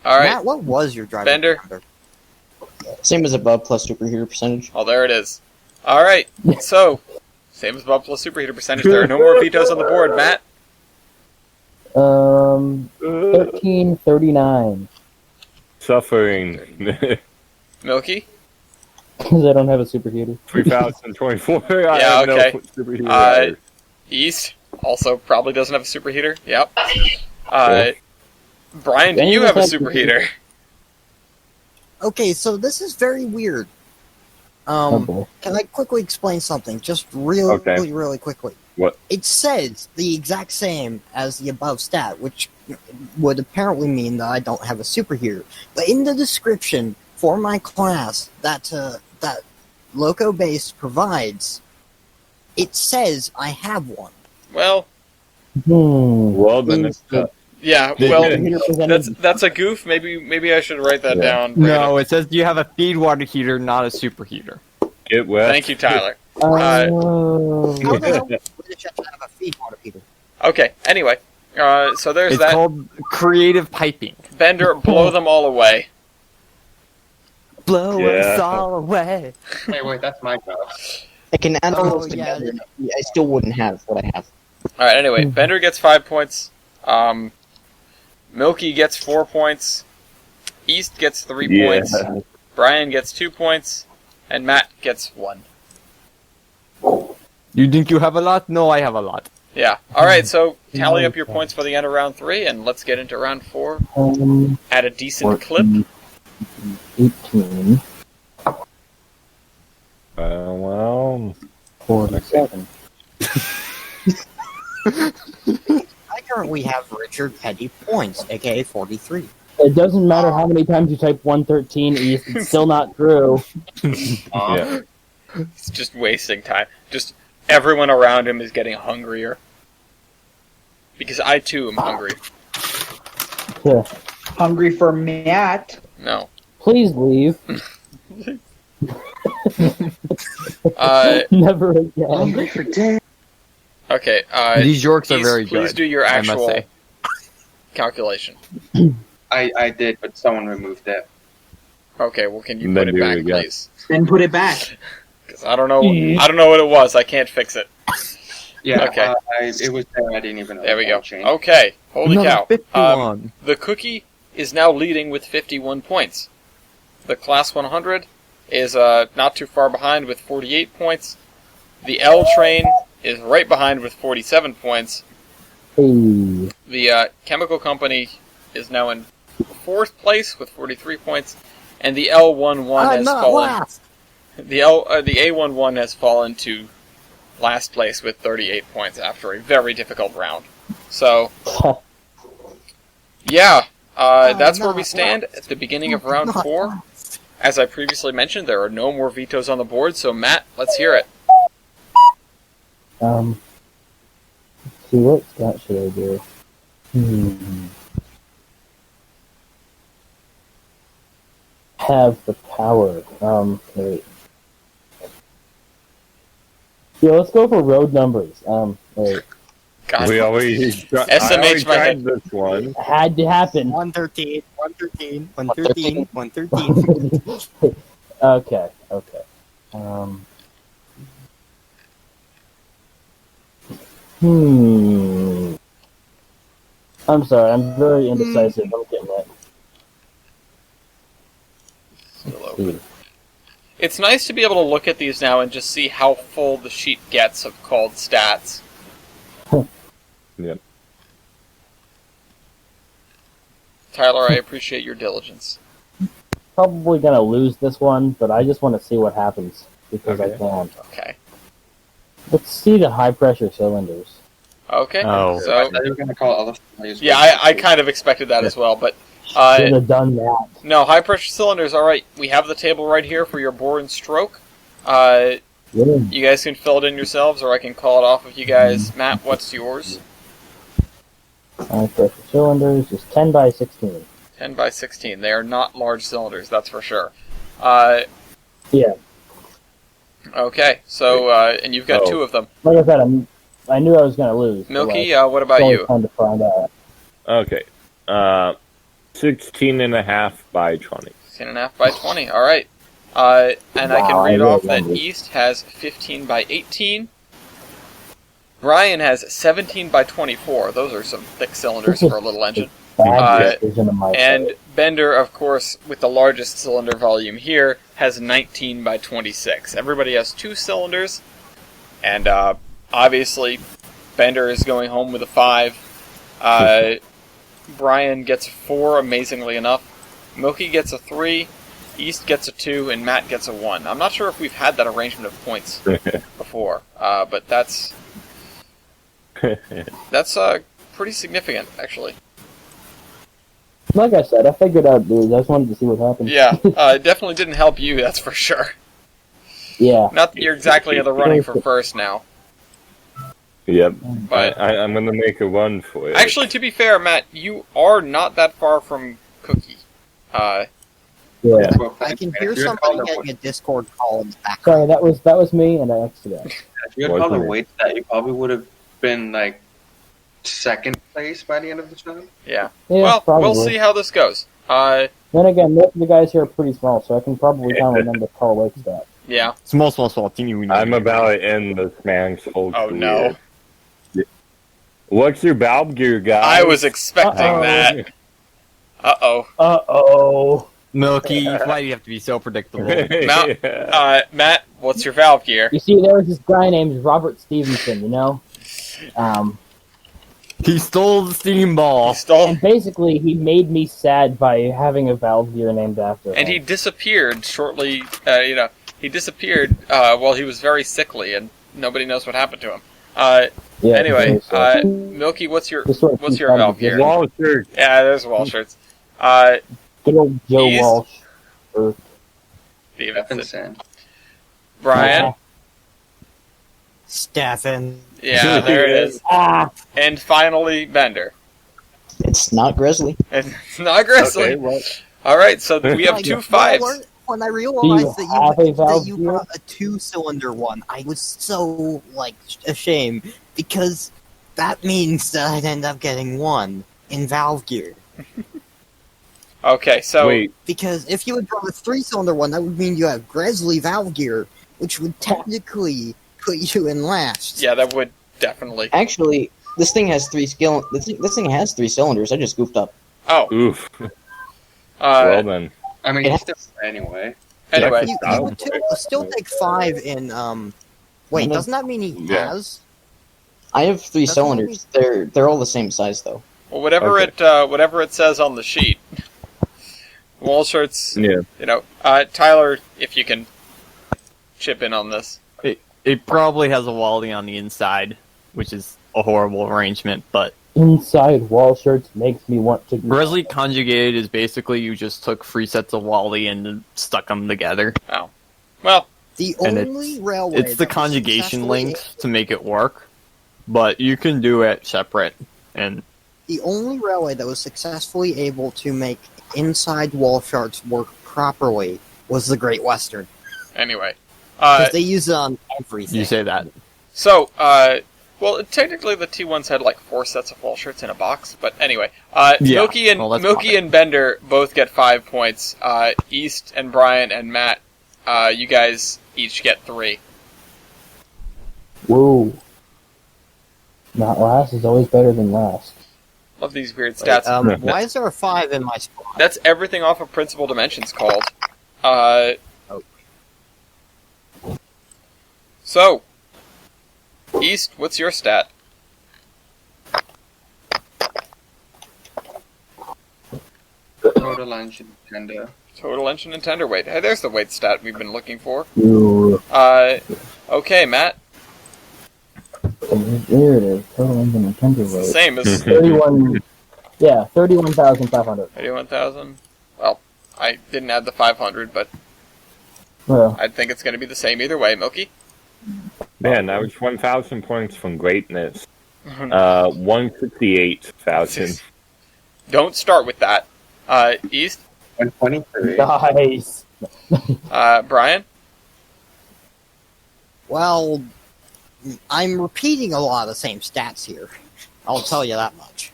Alright. Matt, what was your driver Bender? diameter? Same as above plus superhero percentage. Oh, there it is. Alright, so, same as above plus superheater percentage. There are no more vetoes on the board. Matt? 1339. Suffering. Milky? Because I don't have a superheater. 3024. Yeah, okay. No superheater. East also probably doesn't have a superheater. Yep. Brian, do you have a superheater? Okay, so this is very weird. Can I quickly explain something? Just really quickly. What? It says the exact same as the above stat, which would apparently mean that I don't have a superheater. But in the description for my class that Loco Base provides, it says I have one. Well, well then it's yeah. Well, that's a goof. Maybe I should write that down. No, it says you have a feed water heater, not a superheater. Get wet. Thank you, Tyler. How the hell would it have a feed water heater? Okay. Anyway, so there's It's that. called creative piping. Bender, blow them all away. Blow us all away. Wait, that's my job. I can add all those together. I still wouldn't have what I have. All right. Anyway, Bender gets 5 points. Milky gets 4 points. East gets 3 points. Brian gets 2 points, and Matt gets 1. You think you have a lot? No, I have a lot. Yeah. All right. So tally up your points for the end of round 3, and let's get into round 4 at a decent clip. 18. Well, 47. I currently have Richard Petty points, aka 43. It doesn't matter how many times you type 113 East, it's still not true. yeah. It's just wasting time. Just everyone around him is getting hungrier. Because I too am hungry. Yeah. Hungry for Matt. No. Please leave. Never again. Hungry for day. Okay. These Yorks are very please good. do your I must actual say. calculation. I did, but someone removed it. Okay. Well, can you Then put it do back, it again. please? Then put it back. Because I don't know. I don't know what it was. I can't fix it. Yeah, Okay. it was there. I didn't even know. There we go. Change. Okay. Holy cow. 51. The Cookie is now leading with 51 points. The Class 100 is not too far behind with 48 points. The L Train is right behind with 47 points. Hey. The Chemical Company is now in 4th place with 43 points. And the L11 has fallen. Last. The A11 has fallen to last place with 38 points after a very difficult round. So, yeah, that's where we stand at the beginning of round 4. As I previously mentioned, there are no more vetoes on the board, so Matt, let's hear it. Let's see, what stat should I do? Have the power. Wait. Yeah, let's go for road numbers. Wait. God, We always SMH my head. this one. Had to happen. 113, 113, 113, 113. Okay. I'm sorry, I'm very indecisive. I'm getting it. Still open. It's nice to be able to look at these now and just see how full the sheet gets of called stats. Yep. Tyler, I appreciate your diligence. Probably gonna lose this one, but I just want to see what happens because I can. Okay. Let's see the high pressure cylinders. Okay. Oh. I So, thought you were gonna call other values. yeah, I kind of expected that as well, but Should have done that. no, high pressure cylinders, alright. We have the table right here for your bore and stroke. Yeah. You guys can fill it in yourselves, or I can call it off of you guys. Matt, what's yours? High pressure cylinders is 10 by 16. 10 by 16. They are not large cylinders, that's for sure. Yeah. Okay, so, and you've got 2 of them. Like I said, I knew I was gonna lose. Milky, but, what it's about only you? fun to find out. Okay. 16.5 by 20. 16.5 by 20, alright. And I can Wow, read I off really that wondered. East has 15 by 18. Brian has 17 by 24. Those are some thick cylinders for a little engine. Bad decision on my And part. Bender, of course, with the largest cylinder volume here, has 19 by 26. Everybody has 2 cylinders, and obviously, Bender is going home with a 5. Brian gets 4, amazingly enough. Milky gets a 3, East gets a 2, and Matt gets a 1. I'm not sure if we've had that arrangement of points before, but that's pretty significant, actually. Like I said, I figured out, dude. I just wanted to see what happened. Yeah, it definitely didn't help you, that's for sure. Yeah. Not that you're exactly in the running for first now. Yep. But I'm going to make a run for it. actually, to be fair, Matt, you are not that far from Cookie. Yeah. I can hear somebody getting a Discord call in the background. Sorry, that was me, and I exited out. If you had called a weight stat, you probably would have been like second place by the end of the show. Yeah. Yeah, Well, probably. we'll see how this goes. Then again, most of the guys here are pretty small, so I can probably count on them to call like that. Yeah. Small, teeny weeny. I'm about to end this man's whole Oh, career. no. What's your valve gear, guys? I was expecting Uh-oh. that. Uh-oh. Uh-oh. Milky, why do you have to be so predictable? Matt, what's your valve gear? You see, there was this guy named Robert Stevenson, you know? He stole the steam ball. And basically, he made me sad by having a valve gear named after him. And he disappeared shortly, he disappeared while he was very sickly, and nobody knows what happened to him. Yeah, Anyway, very sad. Milky, what's your Just sort of valve keep gear? Wall shirt. Yeah, there's wall shirts. Good old Joe East? Walsh. Or, Stevenson. Brian? Stefan. Yeah, there it is. And finally, Bender. It's not Grizzly. It's not Grizzly. Okay, well, Alright, so we have Like, two fives. When I Do you realized have a valve that you gear? brought a 2-cylinder one, I was so, ashamed, because that means that I'd end up getting 1 in valve gear. Okay, so... wait. Because if you had brought a 3-cylinder one, that would mean you have Grizzly valve gear, which would technically put you in last. Yeah, that would definitely... Actually, this thing has 3 skill. This thing has 3 cylinders. I just goofed up. Oh. Oof. Well then. I mean, it's still anyway. Anyway. You would still take 5 in, Wait, doesn't that mean he has? I have 3 That's cylinders. They're all the same size though. Well, whatever it says on the sheet. Wall shirts, Yeah. Tyler, if you can chip in on this. It probably has a Wally on the inside, which is a horrible arrangement, but inside wall shirts makes me want to... Grizzly conjugated is basically you just took 3 sets of Wally and stuck them together. Oh. Well, The And only railway It's the that was conjugation successfully- links to make it work, but you can do it separate. And The only railway that was successfully able to make inside wall charts work properly was the Great Western. anyway. Because they use it on everything. you say that. So, well, technically the T1s had like 4 sets of wall shirts in a box, but anyway. Yeah, Milky well, that's Milky and Bender both get 5 points. East and Brian and Matt, you guys each get 3. Whoa. Not last is always better than last. Love these weird stats. Why is there a 5 in my spot? That's everything off of Principal Dimensions called. So, East, what's your stat? Total engine tender. Total engine and tender weight. Hey, there's the weight stat we've been looking for. Ooh. Okay, Matt. There it is. Total engine and tender weight. Same as 31... Yeah, 31,500. 31,000. Well, I didn't add the 500, but Well, I think it's going to be the same either way, Milky. Man, I was 1,000 points from greatness. 158,000. Don't start with that. East, 123. nice. Brian? Well, I'm repeating a lot of the same stats here. I'll tell you that much.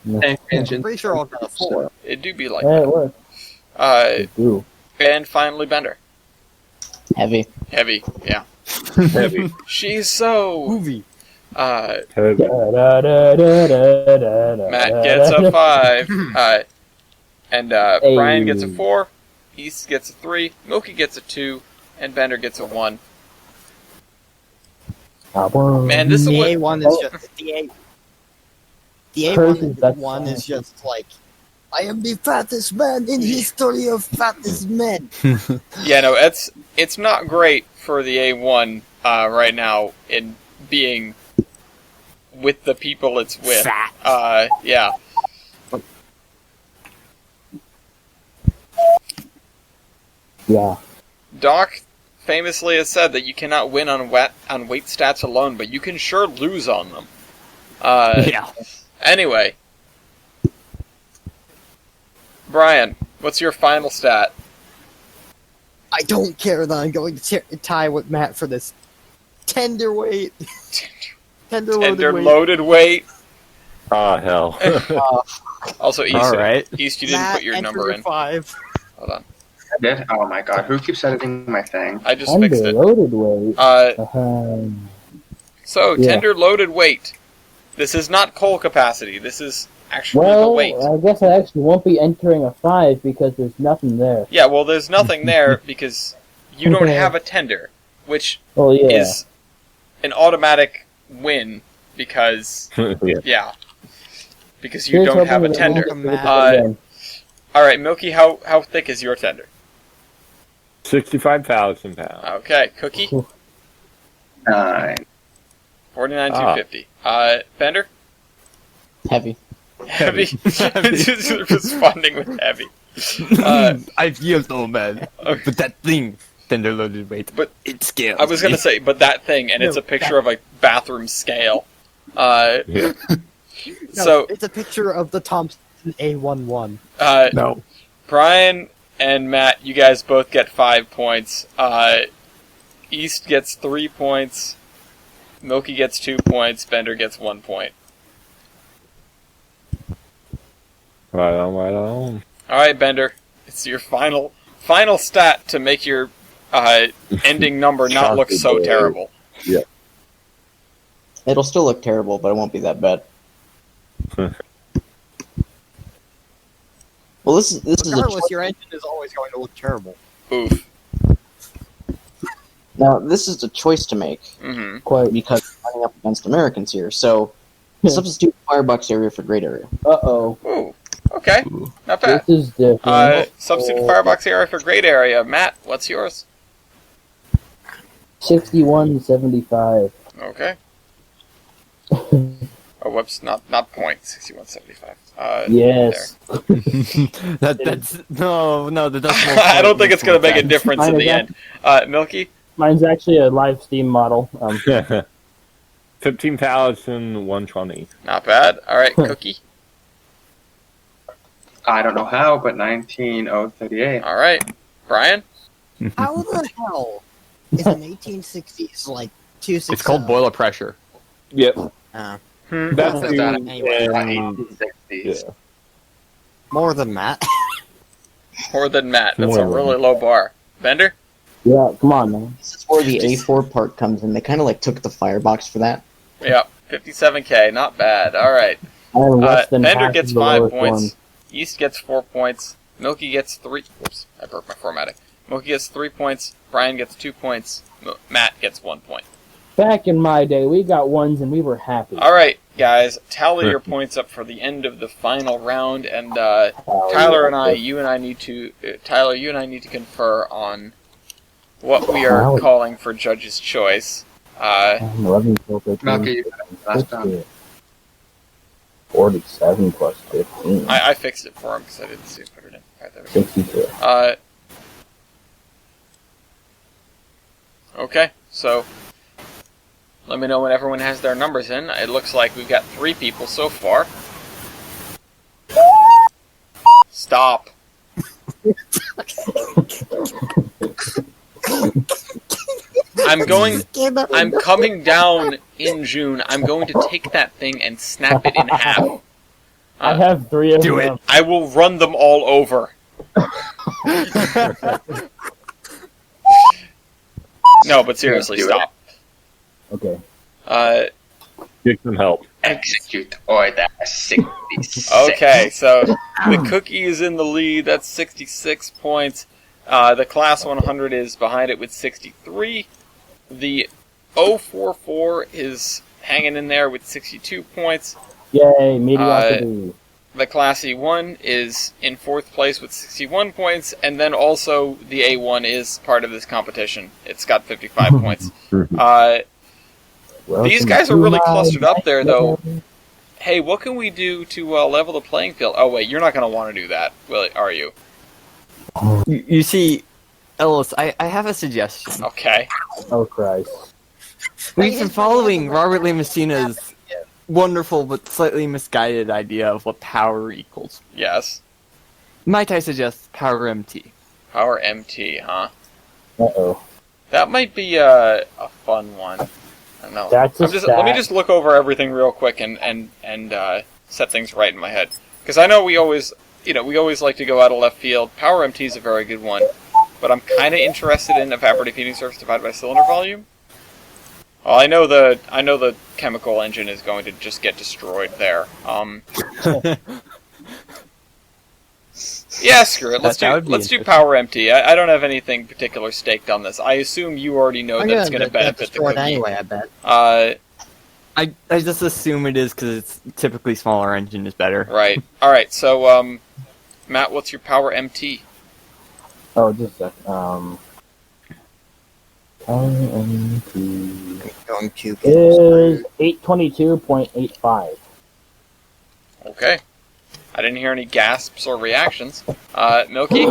I'm pretty sure I'll get a 4. It do be like Yeah, it that. works. Ooh. And finally, Bender. Heavy. Heavy, yeah. Heavy. She's so... Movie. Heavy. Matt gets a 5. And Brian gets a 4. East gets a 3. Milky gets a 2. And Bender gets a 1. Man, this is The what... A1 is just the A1 is just like, I am the fattest man in history of fattest men. Yeah, no, it's not great for the A1 right now in being with the people it's with. Fat. Yeah. Yeah. Doc famously has said that you cannot win on weight stats alone, but you can sure lose on them. Yeah. Anyway. Brian, what's your final stat? I don't care that I'm going to tie with Matt for this tender weight. Tender Loaded weight. Ah, hell. Also, East, Alright. East, you didn't Matt, put your number in. 5. Hold on. I did? Oh my god, who keeps editing my thing? I just fixed it. Underloaded weight. So, Yeah. tender loaded weight. This is not coal capacity. This is actually the weight. I guess I actually won't be entering a 5 because there's nothing there. Yeah, well, there's nothing there because you don't have a tender, which Oh yeah. is an automatic win because, Yeah. because you Here's don't have a hoping that tender. Welcome, Matt. Again. Alright, Milky, how thick is your tender? 65,000 pounds. Okay, Cookie? 9. 49,250. Bender? Heavy. Heavy. Just responding with heavy. I feel so bad. But that thing, tender loaded weight. But it scales. I was gonna say, but that thing, and it's a picture of a bathroom scale. Yeah. So, It's a picture of the Thompson A11. No. Brian and Matt, you guys both get 5 points. East gets 3 points. Milky gets 2 points. Bender gets 1 point. Right on. Alright, Bender. It's your final stat to make your ending number not look so terrible. Yeah. It'll still look terrible, but it won't be that bad. Well, this is a Regardless, your engine is always going to look terrible. Oof. now this is a choice to make Mm-hmm. Quite. because we're running up against Americans here. So substitute firebox area for great area. Uh-oh. Ooh. Okay. Not bad. This is different. Substitute firebox area for great area. Matt, what's yours? 6175. Okay. Oh, whoops, not point. 6175. Yes. That's no, the decimal. I don't think it's going to make a difference in Mine the is end. Milky? Mine's actually a live Steam model. 15,120. Not bad. Alright, Cookie? I don't know how, but 19,038. Alright. Brian? How the hell is an 1860s like 260? It's called boiler pressure. Yep. Uh, That's Is that anyway, 1860s. yeah. more than Matt. More than Matt. That's More a than really low bar. Bender? Yeah, come on, man. This is where the A4 part comes in. They kind of like took the firebox for that. Yep. 57k. Not bad. Alright. I'm less than Bender half gets of the 5 lowest points. one. East gets 4 points. Milky gets 3. Whoops, I broke my formatting. Milky gets 3 points. Brian gets 2 points. Matt gets 1 point. Back in my day, we got ones and we were happy. Alright, guys. Tally your points up for the end of the final round. And Tyler and I, Tyler, you and I need to confer on what we are calling for Judge's Choice. 11 plus 15. Milky, you last time. 47 plus 15. I fixed it for him because I didn't see it put it in. Alright, there we go. 62. Okay, so let me know when everyone has their numbers in. It looks like we've got 3 people so far. Stop. I'm coming down in June. I'm going to take that thing and snap it in half. I have 3 of do them. it. I will run them all over. No, but seriously, Do it. stop. Okay. Get some help. Execute order 66. Okay, so the Cookie is in the lead. That's 66 points. The Class 100 is behind it with 63. The 044 is hanging in there with 62 points. Yay, mediocrity. The Class E1 is in 4th place with 61 points, and then also the A1 is part of this competition. It's got 55 points. These guys are really clustered up there, though. Hey, what can we do to level the playing field? Oh, wait, you're not going to want to do that, are you? You see, Ellis, I have a suggestion. Okay. Oh, Christ. We've been following Robert Lee Messina's wonderful but slightly misguided idea of what power equals. Yes. Might I suggest power MT? Power MT, huh? Uh-oh. That might be a fun one. I don't know. That's a Let me just look over everything real quick and set things right in my head. Because I know we always like to go out of left field. Power MT is a very good one. But I'm kind of interested in evaporative heating surface divided by cylinder volume. Well, I know the chemical engine is going to just get destroyed there. Yeah, screw it. Let's do power empty. I don't have anything particular staked on this. I assume you already know that it's going to benefit the Cookie. Anyway, I bet. I just assume it is because it's typically smaller engine is better. Right. All right. So, Matt, what's your power MT? Oh, just a second. MT Going to is 822.85. Okay. I didn't hear any gasps or reactions. Milky?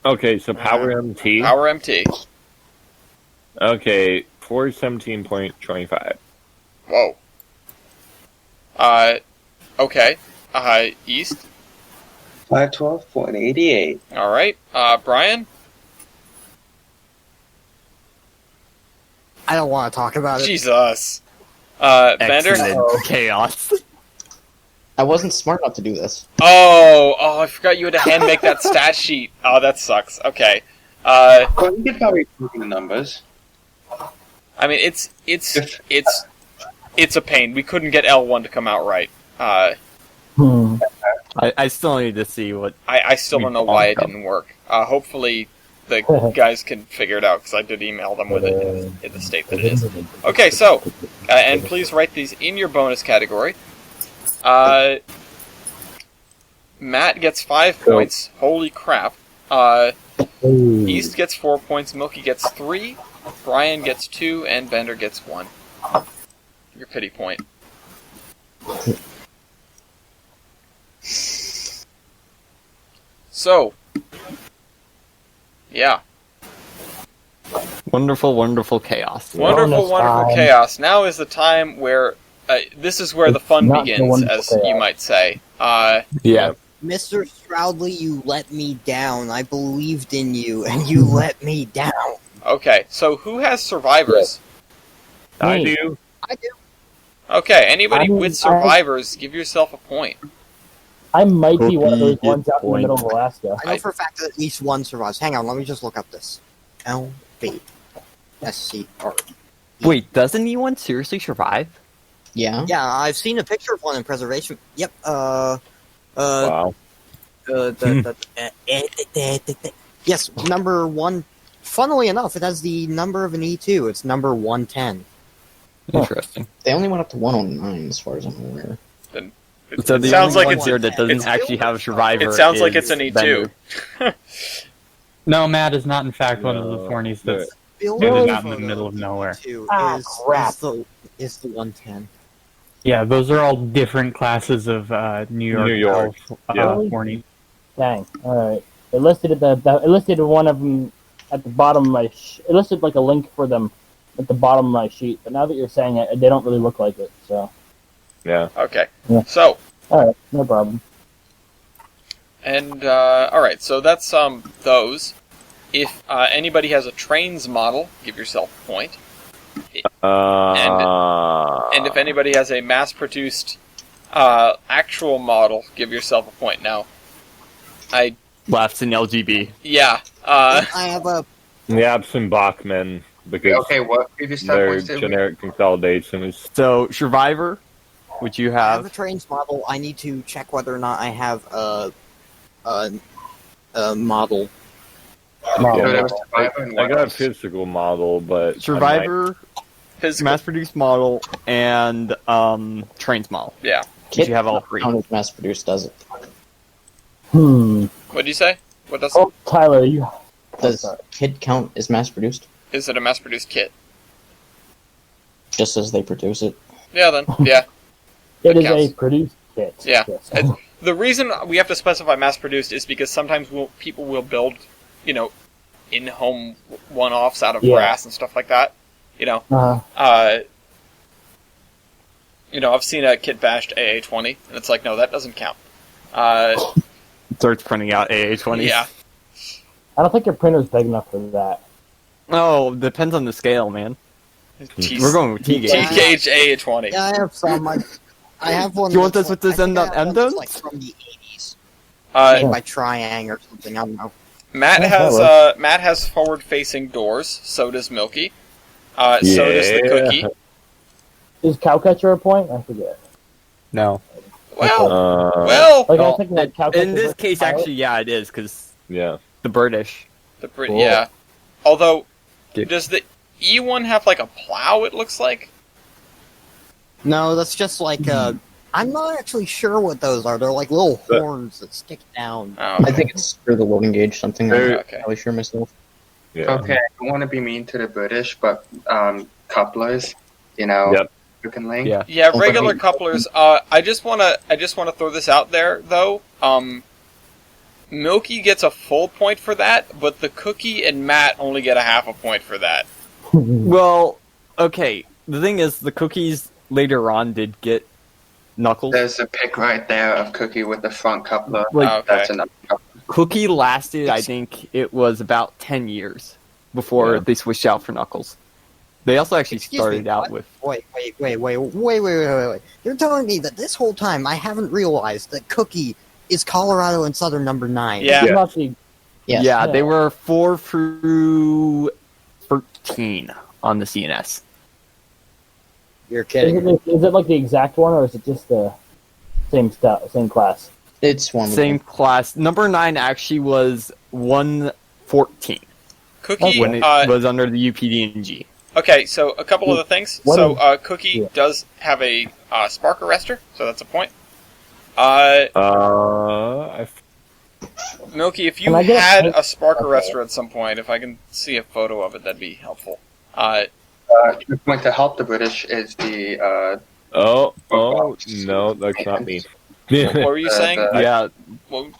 Okay, so power MT. Power MT. Okay, 417.25. Whoa. Okay. East. 512.88. All right. Brian? I don't want to talk about it. Jesus. Bender? Excellent chaos. I wasn't smart enough to do this. Oh, I forgot you had to hand make that stat sheet. Oh, that sucks. Okay. Well, you could probably look at the numbers. I mean, it's a pain. We couldn't get L1 to come out right. I still need to see what... I still don't know why it didn't work. Hopefully the guys can figure it out, because I did email them with it in the state that it is. Okay, so, and please write these in your bonus category. Matt gets 5 points. Holy crap. East gets 4 points, Milky gets 3, Brian gets 2, and Bender gets 1. Your pity point. So, yeah. Wonderful, wonderful chaos. Wonderful chaos. Now is the time where, this is where the fun begins, as you might say. Yeah. Mr. Stroudley, you let me down. I believed in you, and you let me down. Okay, so who has survivors? I do. I do. Okay, anybody with survivors, give yourself a point. I might be one of those ones out in the middle of Alaska. I know for a fact that at least one survives. Hang on, let me just look up this. LB-SCR. Wait, doesn't anyone seriously survive? Yeah. Yeah, I've seen a picture of one in preservation. Yep, Wow. Yes, number 1. Funnily enough, it has the number of an E2. It's number 110. Interesting. They only went up to 109 as far as I'm aware. So It the sounds only like one here that doesn't actually have a survivor. It sounds like is it's an E2. Bender. No, Matt is not, in fact, one of the Fornies that's Really? out in the middle of nowhere. Crap. Is the 110. Yeah, those are all different classes of New York. Fornies. Dang. Alright. It listed it listed one of them at the bottom of my... it listed like a link for them at the bottom of my sheet, but now that you're saying it, they don't really look like it, so... Yeah. Okay, Yeah. so... Alright, no problem. And, alright, so that's, those. If, anybody has a trains model, give yourself a point. And if anybody has a mass-produced, actual model, give yourself a point. Now, I Laughs in LGB. Yeah. I have a Yaps and Bachman, because Okay, what previous type their points did we- generic consolidation is... So Survivor, which you I have a have. trains model. I need to check whether or not I have a model. So there was Survivor and I what got a else? physical model, but... Survivor, Physical. mass-produced model, and trains model. Yeah. Which you have all three. Count as mass produced, does it? What'd you say? What does? Oh, Tyler, you. Does sorry. kit count as mass produced? Is it a mass-produced kit? Just as they produce it? Yeah. Then. Yeah. It is counts. a produced kit. Yeah. Yes. The reason we have to specify mass-produced is because sometimes people will build, in-home one-offs out of Yeah. brass and stuff like that. Uh-huh. I've seen a kit bashed AA20, and it's like, no, that doesn't count. Starts printing out AA20s. Yeah. I don't think your printer's big enough for that. Oh, depends on the scale, man. We're going with T-gauge. T-gauge AA20. Yeah, I have some. I have one. Do you want that's this with this I think I have M one domes? that's, like from the 80s, Uh, made by Triang or something. I don't know. Matt has forward-facing doors. So does Milky. So does the Yeah. Cookie. Is Cowcatcher a point? I forget. No. Well, Like, I Well, think like Cowcatcher in this versus case, Pilot. actually, yeah, it is, because Yeah. the British. Cool. yeah. Although, Okay. does the E1 have like a plow? It looks like. No, that's just like I'm not actually sure what those are. They're like little But- horns that stick down. Oh, I think it's for the loading gauge, something. I'm Very- not okay. really sure myself. Yeah. Okay, I don't want to be mean to the British, but couplers, Yep. Broken link. Yeah. Yeah, Oh, regular but- couplers. I just wanna throw this out there though. Milky gets a full point for that, but the Cookie and Matt only get a half a point for that. Well, okay. The thing is, the Cookies later on did get Knuckles. There's a pic right there of Cookie with the front coupler. Like, Okay. That's another coupler. Cookie lasted, I think, it was about 10 years before Yeah. they switched out for Knuckles. They also actually Excuse started me, out what? with... Wait. You're telling me that this whole time I haven't realized that Cookie is Colorado and Southern number 9. Yeah. It's not the- Yes. Yeah, they Yeah. were 4 through 13 on the CNS. You're kidding. Is it like the exact one, or is it just the same class? It's one. Same class. Number 9 actually was 114 Cookie. when it was under the UPD and G. Okay, so a couple other things. What So is- Cookie yeah. does have a spark arrestor, so that's a point. Milky, if you Can I get a had point? a spark Okay. arrestor at some point, if I can see a photo of it, that'd be helpful. The point to help the British is the Oh, no, that's not me. What were you saying? Yeah,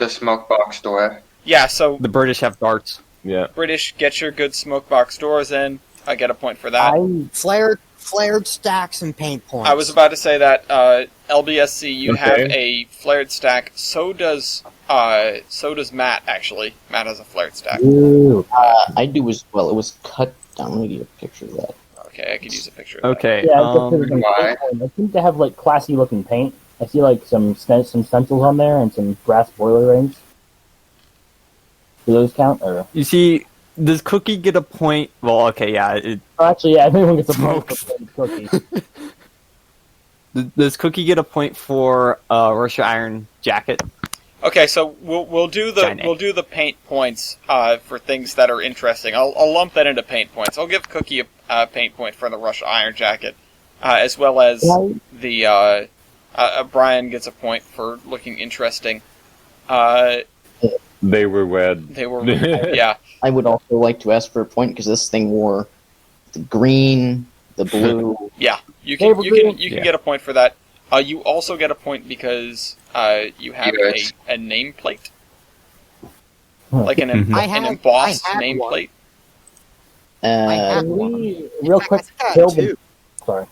smoke box door. Yeah, so the British have darts. Yeah. British, get your good smoke box doors in. I get a point for that. Flared stacks and paint points. I was about to say that LBSC, you Okay. have a flared stack. So does Matt. Actually, Matt has a flared stack. Ooh. I do as well. It was cut down. Let me get a picture of that. Okay, I could use a picture. Of Okay. Yeah, it's just 'cause it's why? paint point. They seem to have like classy looking paint. I see like some stencils on there and some brass boiler rings. Do those count? Or You see, does Cookie get a point? Well, okay, yeah. oh, actually, yeah, everyone gets a point Smokes. for playing Cookie. Does Cookie get a point for Russia Iron Jacket? Okay, so we'll do the Giant. paint points for things that are interesting. I'll lump that into paint points. I'll give Cookie a paint point for the Russia Iron Jacket, as well as Right. the Brian gets a point for looking interesting. They were red. They were yeah. I would also like to ask for a point because this thing wore the green, the blue. Yeah, you They can were you can green. you can Yeah. get a point for that. You also get a point because you have Yes. a nameplate, Huh. like an Mhm. an embossed I had nameplate. I had Can one. we real In quick fact, I had kill two. the sorry? Can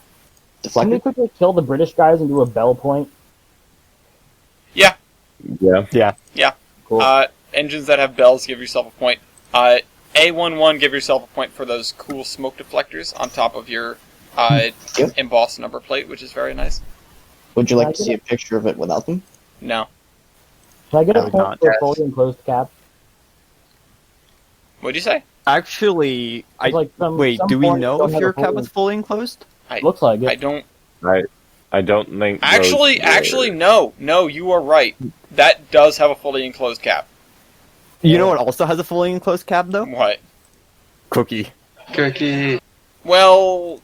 we Deflected. quickly kill the British guys and do a bell point? Yeah. Cool. Engines that have bells, give yourself a point. A11, give yourself a point for those cool smoke deflectors on top of your Yep. embossed number plate, which is very nice. Would you Can I like to get see a picture of it without them? No. Can I get I a would point not. for Yes. fully enclosed cap? What'd you say? Actually, Like some do we forms know don't if have your a cab fully- was fully enclosed? Looks like it. I don't. I don't think. Actually, no. No, you are right. That does have a fully enclosed cab. You know what also has a fully enclosed cab, though? What? Cookie. Cookie. Well,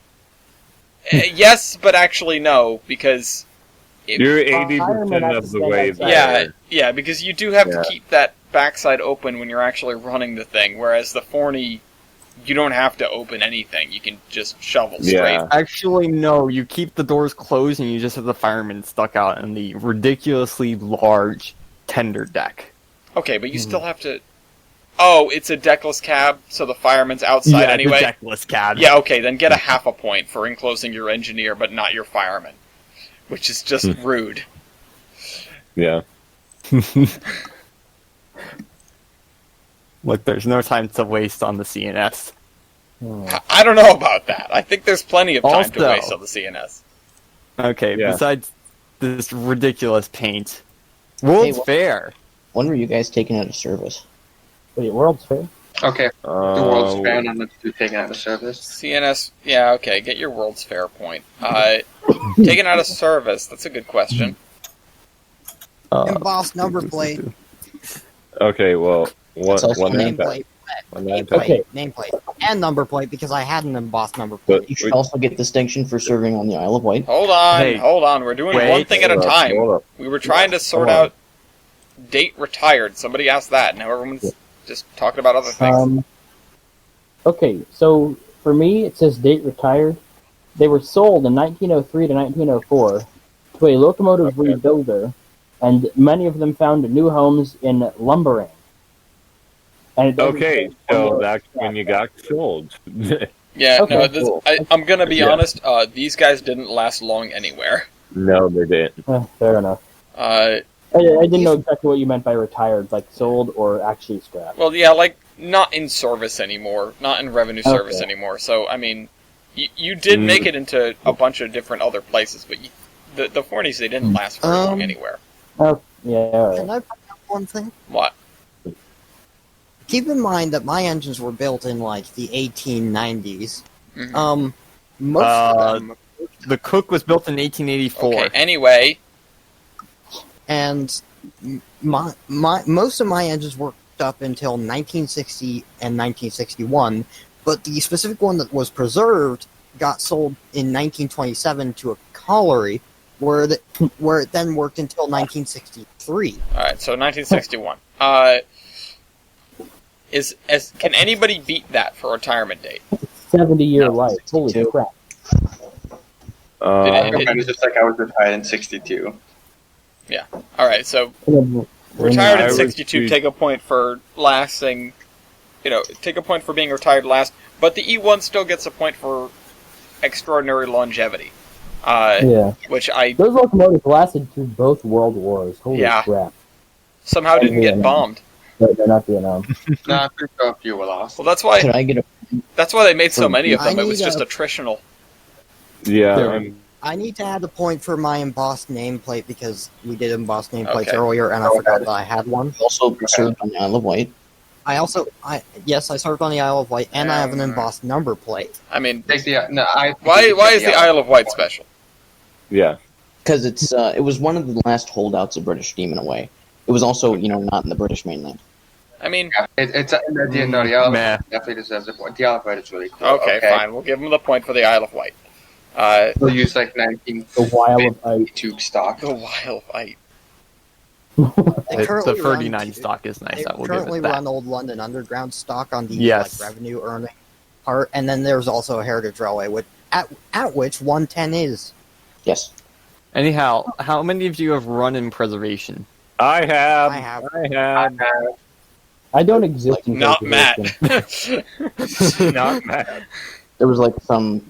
yes, but actually no, because You're 80% Fireman has of to the stand way outside. yeah, because you do have Yeah. to keep that backside open when you're actually running the thing, whereas the Forney, you don't have to open anything. You can just shovel straight. Yeah. Actually, no. You keep the doors closed and you just have the fireman stuck out in the ridiculously large tender deck. Okay, but you still have to. Oh, it's a deckless cab, so the fireman's outside anyway. the deckless cab. Yeah, okay, then get a half a point for enclosing your engineer, but not your fireman, which is just rude. Yeah. Look, there's no time to waste on the CNS. I don't know about that. I think there's plenty of time to Also- waste on the CNS. Okay, Yeah. besides this ridiculous paint, World's well- Fair. When were you guys taken out of service? Wait, World's Fair? Okay, the World's Fair, and I'm going to take it out of service. CNS, yeah, okay, get your World's Fair point. Taken out of service, that's a good question. Embossed number plate. Okay, well, It's also one at a time. Nameplate. One at a Nameplate. time. Okay. Nameplate. And number plate because I had an embossed number But plate. You should also get distinction for serving on the Isle of Wight. Hold on, Hey, we're doing wait. one thing at a Hold up, time. hold up. We were trying to sort Hold on. out date retired. Somebody asked that, now everyone's just talking about other things. Okay, so for me, it says date retired. They were sold in 1903 to 1904 to a locomotive rebuilder, and many of them found new homes in lumbering. And it doesn't Okay, say so when that's when you got sold. Yeah, Okay, no, this, cool. I'm gonna be Yeah. honest, these guys didn't last long anywhere. No, they didn't. fair enough. I didn't know exactly what you meant by retired, like sold or actually scrapped. Well, yeah, like, not in service anymore, not in revenue service Okay. anymore, so, I mean, you did make it into a bunch of different other places, but the Forneys, they didn't last very long anywhere. Oh, yeah, alright. Can I point out one thing? What? Keep in mind that my engines were built in like the 1890s. Mhm. Most of them, The Cook was built in 1884. Okay, anyway, and my most of my engines worked up until 1960 and 1961, but the specific one that was preserved got sold in 1927 to a colliery, where it then worked until 1963. alright, so 1961. Can anybody beat that for retirement date? 70-year No, life. Holy 62. crap. It was just like I was retired in 62. Alright, so Retired retired I in would 62, choose- take a point for lasting, take a point for being retired last, but the E1 still gets a point for extraordinary longevity. Yeah. Which I Those locomotives lasted through both world wars. Holy Yeah. crap. somehow didn't get Yeah. bombed. They're not Vietnam. No, I'm pretty sure a few were lost. Well, that's why Can I get a they made so many of I them. It was need just a- attritional. Yeah, There. I need to add a point for my embossed nameplate because we did embossed nameplates Okay. earlier, and I forgot that I had one. also served on the Isle of Wight? I served on the Isle of Wight, and I have an embossed number plate. I mean, Take the no. I why is the Isle of Wight special? yeah. Because it was one of the last holdouts of British steam in a way. It was also, not in the British mainland. I mean, It's no, the Isle of Meh. Wight definitely deserves a point. The Isle of Wight is really cool. okay, fine. We'll give them the point for the Isle of Wight. We'll use like 1952 The Wild of Ice. stock. The Isle of Wight. They The currently 39 run, stock is nice. They I will give currently it that. run Old London Underground stock on the Yes. revenue earning part, and then there's also a Heritage Railway, at which 110 is. Yes. Anyhow, how many of you have run in preservation? I have. I have. I don't exist in Not Matt. conservation. Not mad. There was some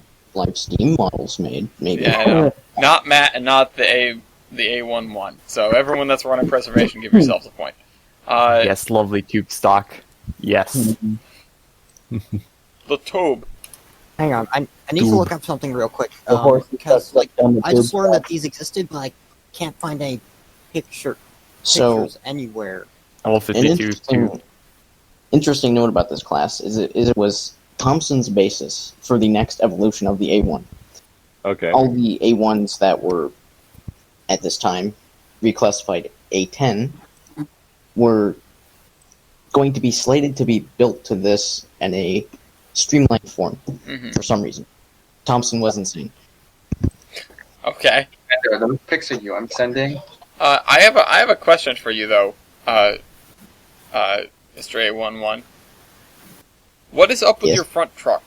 steam models made, maybe. Yeah, I know. Not Matt and not the A11. So everyone that's running preservation, give yourselves a point. Yes, lovely tube stock. Yes. The tube. Hang on, I need to Dude. look up something real quick. The horse Because that's down the I just tube. learned that these existed, but I can't find any pictures So, anywhere. Level an 52 interesting, tube. interesting note about this class is it was Thompson's basis for the next evolution of the A1. Okay. All the A1s that were, at this time, reclassified A10 were going to be slated to be built to this in a streamlined form for some reason. Thompson was insane. Okay. The pics of you I'm sending. I have a question for you though, Mr. A11. What is up with Yes. your front truck?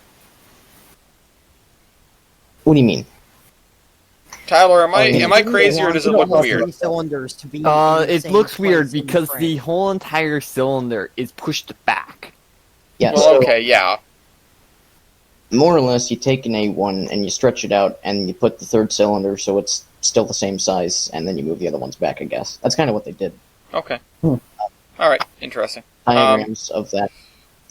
What do you mean? Tyler, am I Didn't crazy or want does it the look all weird? three cylinders to be in It the same looks place weird in the because frame. the whole entire cylinder is pushed back. Yeah, Well, so okay, yeah. more or less you take an A1 and you stretch it out and you put the third cylinder so it's still the same size and then you move the other ones back, I guess. That's kind of what they did. Okay. Alright, interesting. Diagrams of that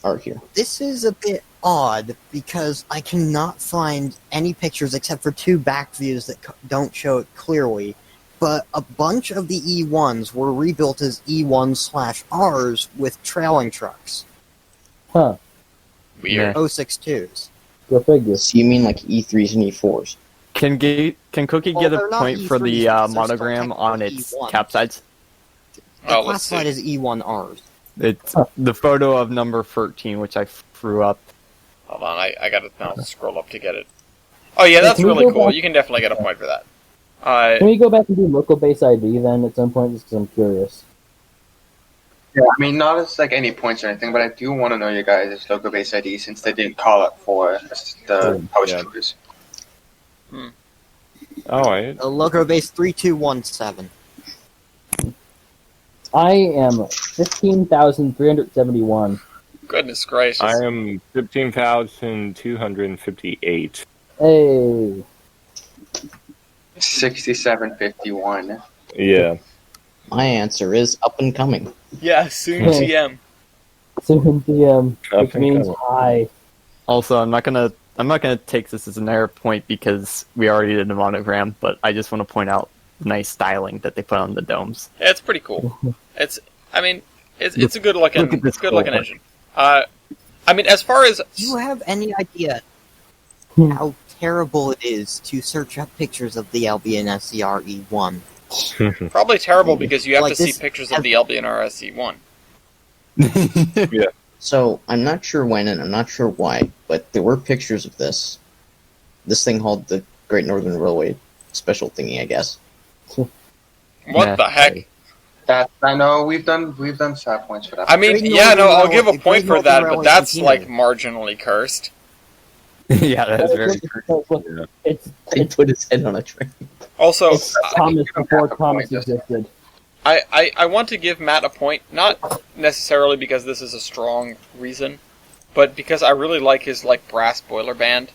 are here. This is a bit odd because I cannot find any pictures except for two back views that don't show it clearly. But a bunch of the E1s were rebuilt as E1/Rs with trailing trucks. Huh. Weird. 062s. Go figure. So you mean like E3s and E4s? Can Cookie Well, get a they're not point for E3s the because they're monogram still on technically its E1. capsides? They're Oh, let's see. classified as E1Rs. It's the photo of number 13, which I threw up. Hold on, I gotta now scroll up to get it. Oh yeah, that's Can we really go cool. back- You can definitely get a point for that. Can we go back and do local base ID then at some point, just because I'm curious? Yeah, I mean, not as like any points or anything, but I do want to know your guys' local base ID since they didn't call it for the post yeah. cruise. Alright. Loco base 3217. I am 15,371. Goodness gracious. I am 15,258. Hey. 6751. Yeah. My answer is up and coming. Yeah, soon TM. Soon TM, Up which and means coming. high. Also, I'm not gonna take this as an error point because we already did a monogram, but I just want to point out the nice styling that they put on the domes. Yeah, it's pretty cool. It's a good looking, Look at this good looking cool. engine. I mean, as far as Do you have any idea how terrible it is to search up pictures of the Albion SCR E1? probably terrible because you have Like to see this- pictures of the Albion RSC1. So I'm not sure when and I'm not sure why, but there were pictures of this. This thing called the Great Northern Railway special thingy, I guess. What Yeah. the heck? That I know we've done stat points for that. I mean, Great yeah, no, Northern I'll give a Railway- point for Great that, Northern but that's Railway like Continuum. marginally cursed. Yeah, that's very It's He put his head on a train. Also, it's Thomas before Thomas just- existed. I want to give Matt a point, not necessarily because this is a strong reason, but because I really like his like brass boiler band.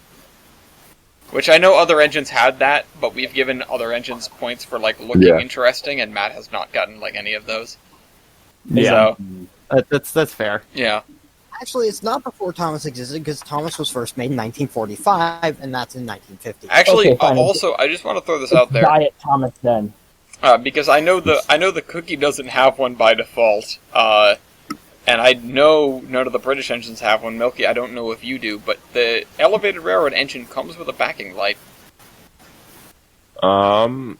Which I know other engines had that, but we've given other engines points for like looking Yeah. interesting, and Matt has not gotten like any of those. Yeah. So, that's fair. yeah. Actually, it's not before Thomas existed because Thomas was first made in 1945, and that's in 1950. Actually, Okay, fine. also, I just want to throw this out there. Diet Thomas then. Because I know the cookie doesn't have one by default, and I know none of the British engines have one. Milky, I don't know if you do, but the elevated railroad engine comes with a backing light. Um,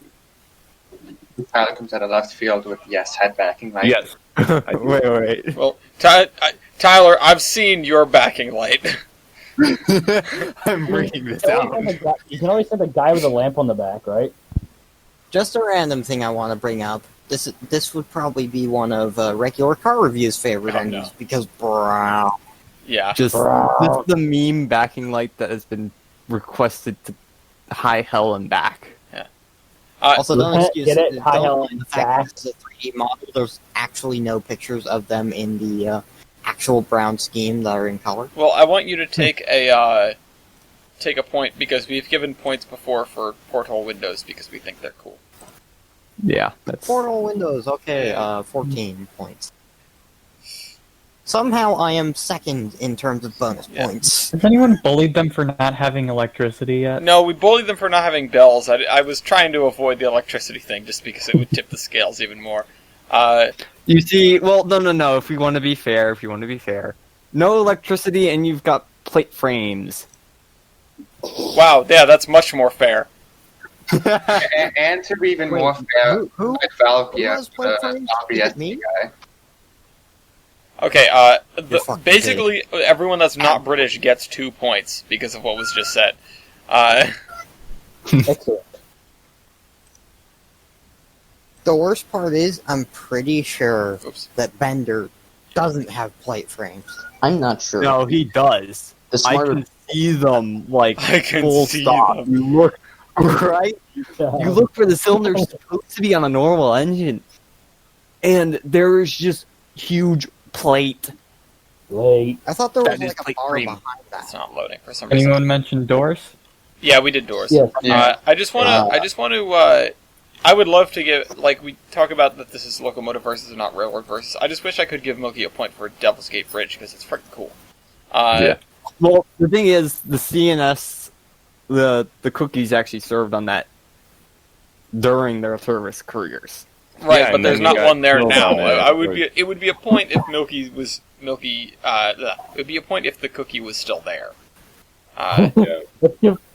Tyler comes out of left field with yes, head backing light. yes. I do. wait. Well, Tyler, I've seen your backing light. I'm bringing this You can out. always have a guy- you can always have a guy with a lamp on the back, right? Just a random thing I want to bring up. This would probably be one of regular car reviews' favorite Oh, engines no. because brown. Yeah. Just this is the meme backing light that has been requested to high hell and back. Also, don't Get excuse it? High don't hell mind the and fact back. that this is a 3D model. There's actually no pictures of them in the actual brown scheme that are in color. Well, I want you to take a point because we've given points before for porthole windows because we think they're cool. Yeah, that's Portal windows, okay, 14 points. Somehow I am second in terms of bonus Yeah. points. Has anyone bullied them for not having electricity yet? No, we bullied them for not having bells. I was trying to avoid the electricity thing just because it would tip the scales even more. You see, well, no. If we want to be fair, no electricity, and you've got plate frames. Wow, yeah, that's much more fair. And to be even Wait, more fair, who with Valve, who yeah, has plate frames? Is it me? guy. Okay, You're fucking basically, everyone that's not British gets 2 points because of what was just said. Excellent. The worst part is, I'm pretty sure Oops. that Bender doesn't have plate frames. I'm not sure. No, he does. The I smarter can see them, like, I can full see stop. them. You look, right? You look for the cylinders supposed to be on a normal engine. And there is just huge plate. Late. I thought there was That is like a plate bar frame. behind It's that. not loading for some reason. Anyone mention doors? Yeah, we did doors. Yes. Yeah. I just want to. I would love to give, like, we talk about that this is Locomotive versus and not Railroad versus. I just wish I could give Milky a point for Devil's Gate Bridge because it's freaking cool. Yeah. Well, the thing is, the CNS, the cookies actually served on that during their service careers. Right, Yeah, but and there's then not you got one there killed now. on it, I would right. be. It would be a point if Milky was Milky. It would be a point if the cookie was still there.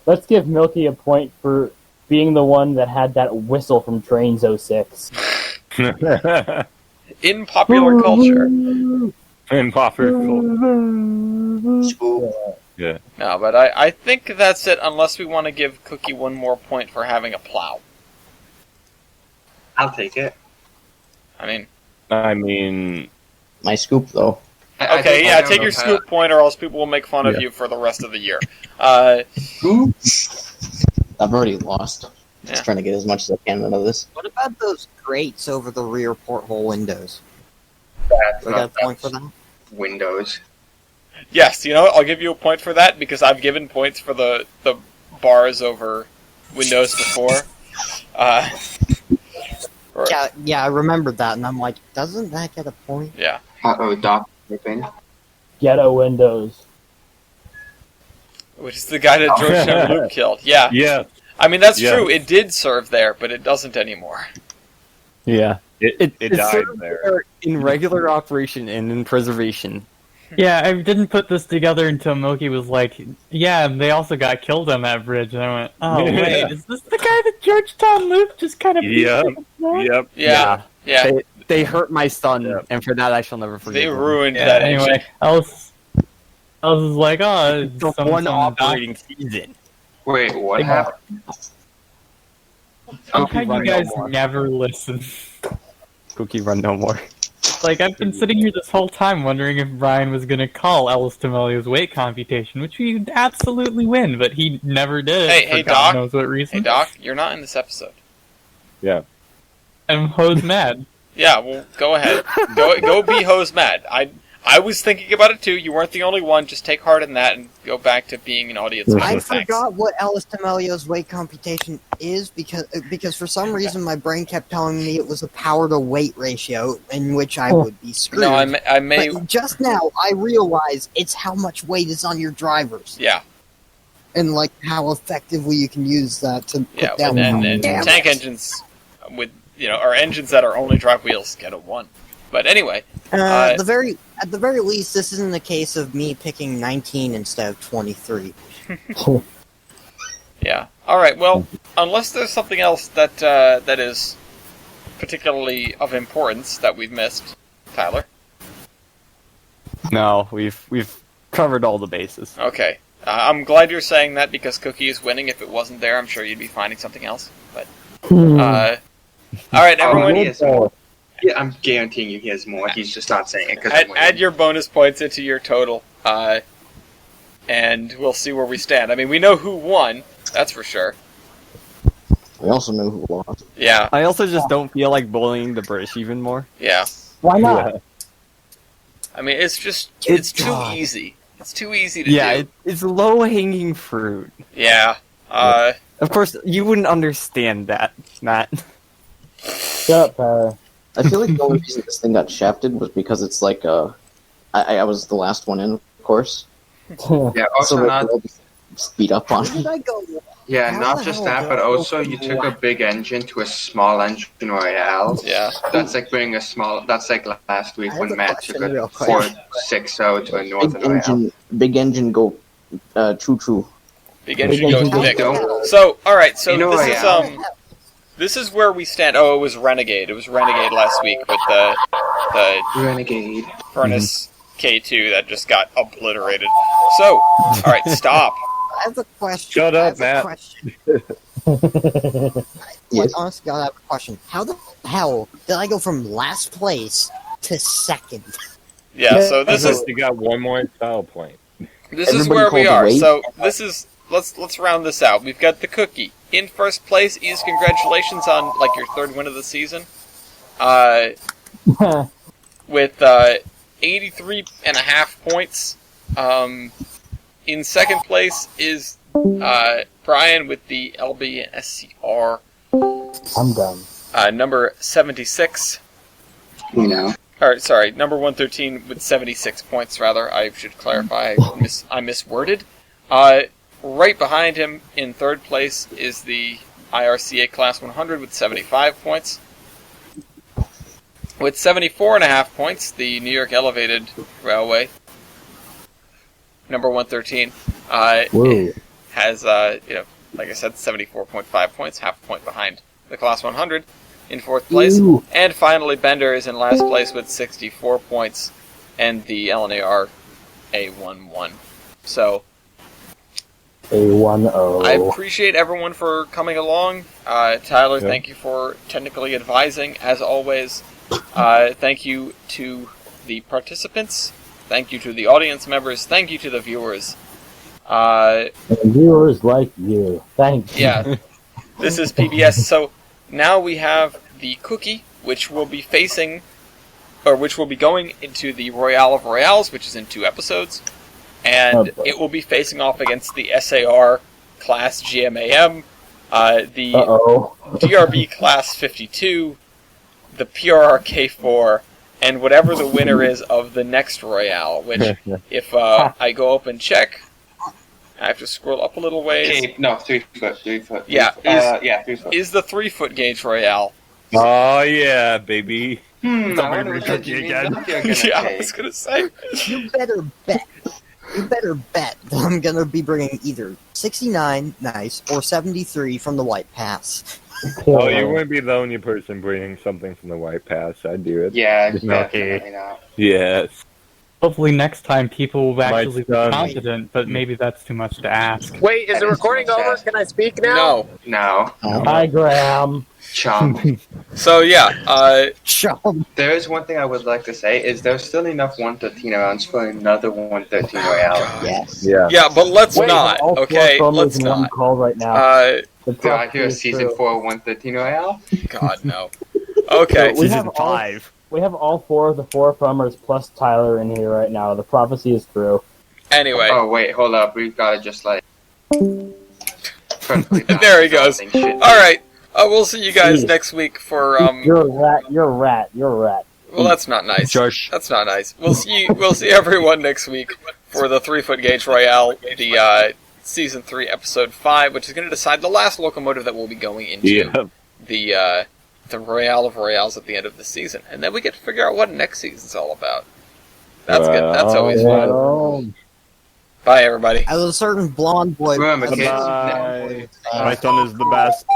Let's give Milky a point for being the one that had that whistle from Trains 06. In popular culture. In popular culture. School. Yeah. No, but I think that's it. Unless we want to give Cookie one more point for having a plow. I'll take it. I mean, My scoop, though. I okay, think yeah, I'll take go your with scoop point, or else people will make fun of Yeah. you for the rest of the year. I've already lost. Yeah. Just trying to get as much as I can out of this. What about those grates over the rear porthole windows? that. We got a point for that? Windows. Yes, you know what? I'll give you a point for that because I've given points for the bars over windows before. Yeah, I remembered that, and I'm like, doesn't that get a point? Yeah. Uh-oh, Doc Rippin. Ghetto Windows. Which is the guy that Georgetown Loop killed. Yeah. Yeah. I mean, that's Yeah. true. It did serve there, but it doesn't anymore. Yeah. It died served there. in regular operation and in preservation. Yeah, I didn't put this together until Milky was like, yeah, and they also got killed on that bridge. And I went, oh, wait, is this the guy that Georgetown Loop just kind of beat Yep. to the front? Yep. Yeah. Yeah. They hurt my son, Yeah. and for that I shall never forget. They them. ruined Yeah, that anyway, engine. I was like, oh, It's the some one doc- operating season. Wait, what Yeah. happened? How you Run no guys more. never listen? Cookie Run No More. Like, I've been sitting here this whole time wondering if Brian was going to call Ellis D'Amelio's weight computation, which he'd absolutely win, but he never did. Hey, for Doc. God knows what reason. Hey, Doc, you're not in this episode. Yeah. I'm hose mad. Yeah, well, go ahead. Go be hose mad. I was thinking about it too. You weren't the only one. Just take heart in that and go back to being an audience member. I Thanks. forgot what Ellis D'Amelio's weight computation is because for some reason my brain kept telling me it was a power to weight ratio in which I would be screwed. No, I may. But just now I realize it's how much weight is on your drivers Yeah, and like how effectively you can use that to yeah. put down And damage. tank engines with or engines that are only drive wheels get a 1. But anyway, At the very least, this isn't a case of me picking 19 instead of 23. yeah. All right. Well, unless there's something else that that is particularly of importance that we've missed, Tyler. No, we've covered all the bases. Okay. I'm glad you're saying that because Cookie is winning. If it wasn't there, I'm sure you'd be finding something else. But all right, everyone. He has more. Yeah, I'm guaranteeing you he has more. He's just not saying it because Add your bonus points into your total, and we'll see where we stand. I mean, we know who won, that's for sure. We also know who lost. Yeah, I also just don't feel like bullying the British even more. yeah. Why not? I mean, it's just, Good it's too God. easy. It's too easy to Yeah, do. it's low-hanging fruit. Yeah. Of course, you wouldn't understand that, Matt. Shut up, Tyler. I feel like the only reason this thing got shafted was because it's like I was the last one in, of course. yeah. Also, So not speed up on Where did it. I go? Yeah, How not the just hell that, did but I go also from you took a black- big engine to a small engine Royale. Yeah. That's like bringing a small. That's like last week I have when a Matt took question real a quick. 460 to a Northern Royale. Big engine go choo choo. Big engine Big goes engine big. goes- So, all right. So You know this is Royale? this is where we stand. Oh, it was Renegade. It was Renegade last week with the Renegade. Furnace K2 that just got obliterated. So, all right, stop. I have a question. Shut I up, have a Matt. question. Yes. Honest God, I have a question. How the hell did I go from last place to second? Yeah. So this is You got one more style point. Everybody where we called are. away. So this is let's round this out. We've got the Cookie in first place. Is congratulations on like your third win of the season. With 83.5 points. In second place is Brian with the LB and SCR. I'm done. Number 76. You know. Or, sorry, number 113 with 76 points, rather. I should clarify. I misworded. Right behind him in third place is the IRCA Class 100 with 75 points. With 74.5 points, the New York Elevated Railway, number 113, Whoa. has, like I said, 74.5 points, half a point behind the Class 100 in fourth place. Ooh. And finally, Bender is in last place with 64 points, and the LNAR A11. So, A10. I appreciate everyone for coming along. Tyler, Yeah. thank you for technically advising, as always. Thank you to the participants. Thank you to the audience members. Thank you to the viewers. And viewers like you. Thank you. Yeah, this is PBS. So now we have the Cookie, which will be facing, or which will be going into the Royale of Royales, which is in 2 episodes. And it will be facing off against the SAR Class GMAM, the Uh-oh. DRB Class 52, the PRR K4, and whatever the winner is of the next Royale, which, if I go up and check, I have to scroll up a little ways, Okay, no, 3 foot, 3 foot. Yeah, 3 foot. is the 3-foot gauge Royale. Oh Oh, yeah, baby. I wonder Somebody what cookie engine again. you're gonna Yeah, I take. was going to say. You better bet. You better bet that I'm gonna be bringing either 69, nice, or 73 from the White Pass. Oh, you wouldn't be the only person bringing something from the White Pass. I'd do it. Yeah, Okay. definitely not. Yes. Hopefully next time people will My actually be son. confident, but maybe that's too much to ask. Wait, is the recording over? Can I speak now? No. No. Hi, Graham. Chomp. So, yeah, Sean, There is one thing I would like to say, is there's still enough 113 rounds for another 113 Royale. Yes. Yeah. yeah, but let's not, All 4 okay? promos Let's in one not. call right now. The Do I top hear a is season true. 4 113 Royale? God, no. Okay. We Season have all- 5. We have all 4 of the 4 promos plus Tyler in here right now. The prophecy is true. Anyway, Oh, wait, hold up. We've gotta just, like... there he goes. Shit. Alright, we'll see you guys Jeez. next week for, You're a rat. You're a rat. You're a rat. well, that's not nice. Josh. That's not nice. We'll see everyone next week for the 3-foot gauge Royale, the season 3 episode 5, which is going to decide the last locomotive that we'll be going into Yeah. the Royale of Royales at the end of the season, and then we get to figure out what next season's all about. That's good. That's always fun. Well, Bye, everybody. as a certain blonde boy. Remember, as a kids. certain blonde boy Bye. would say, My son is the best.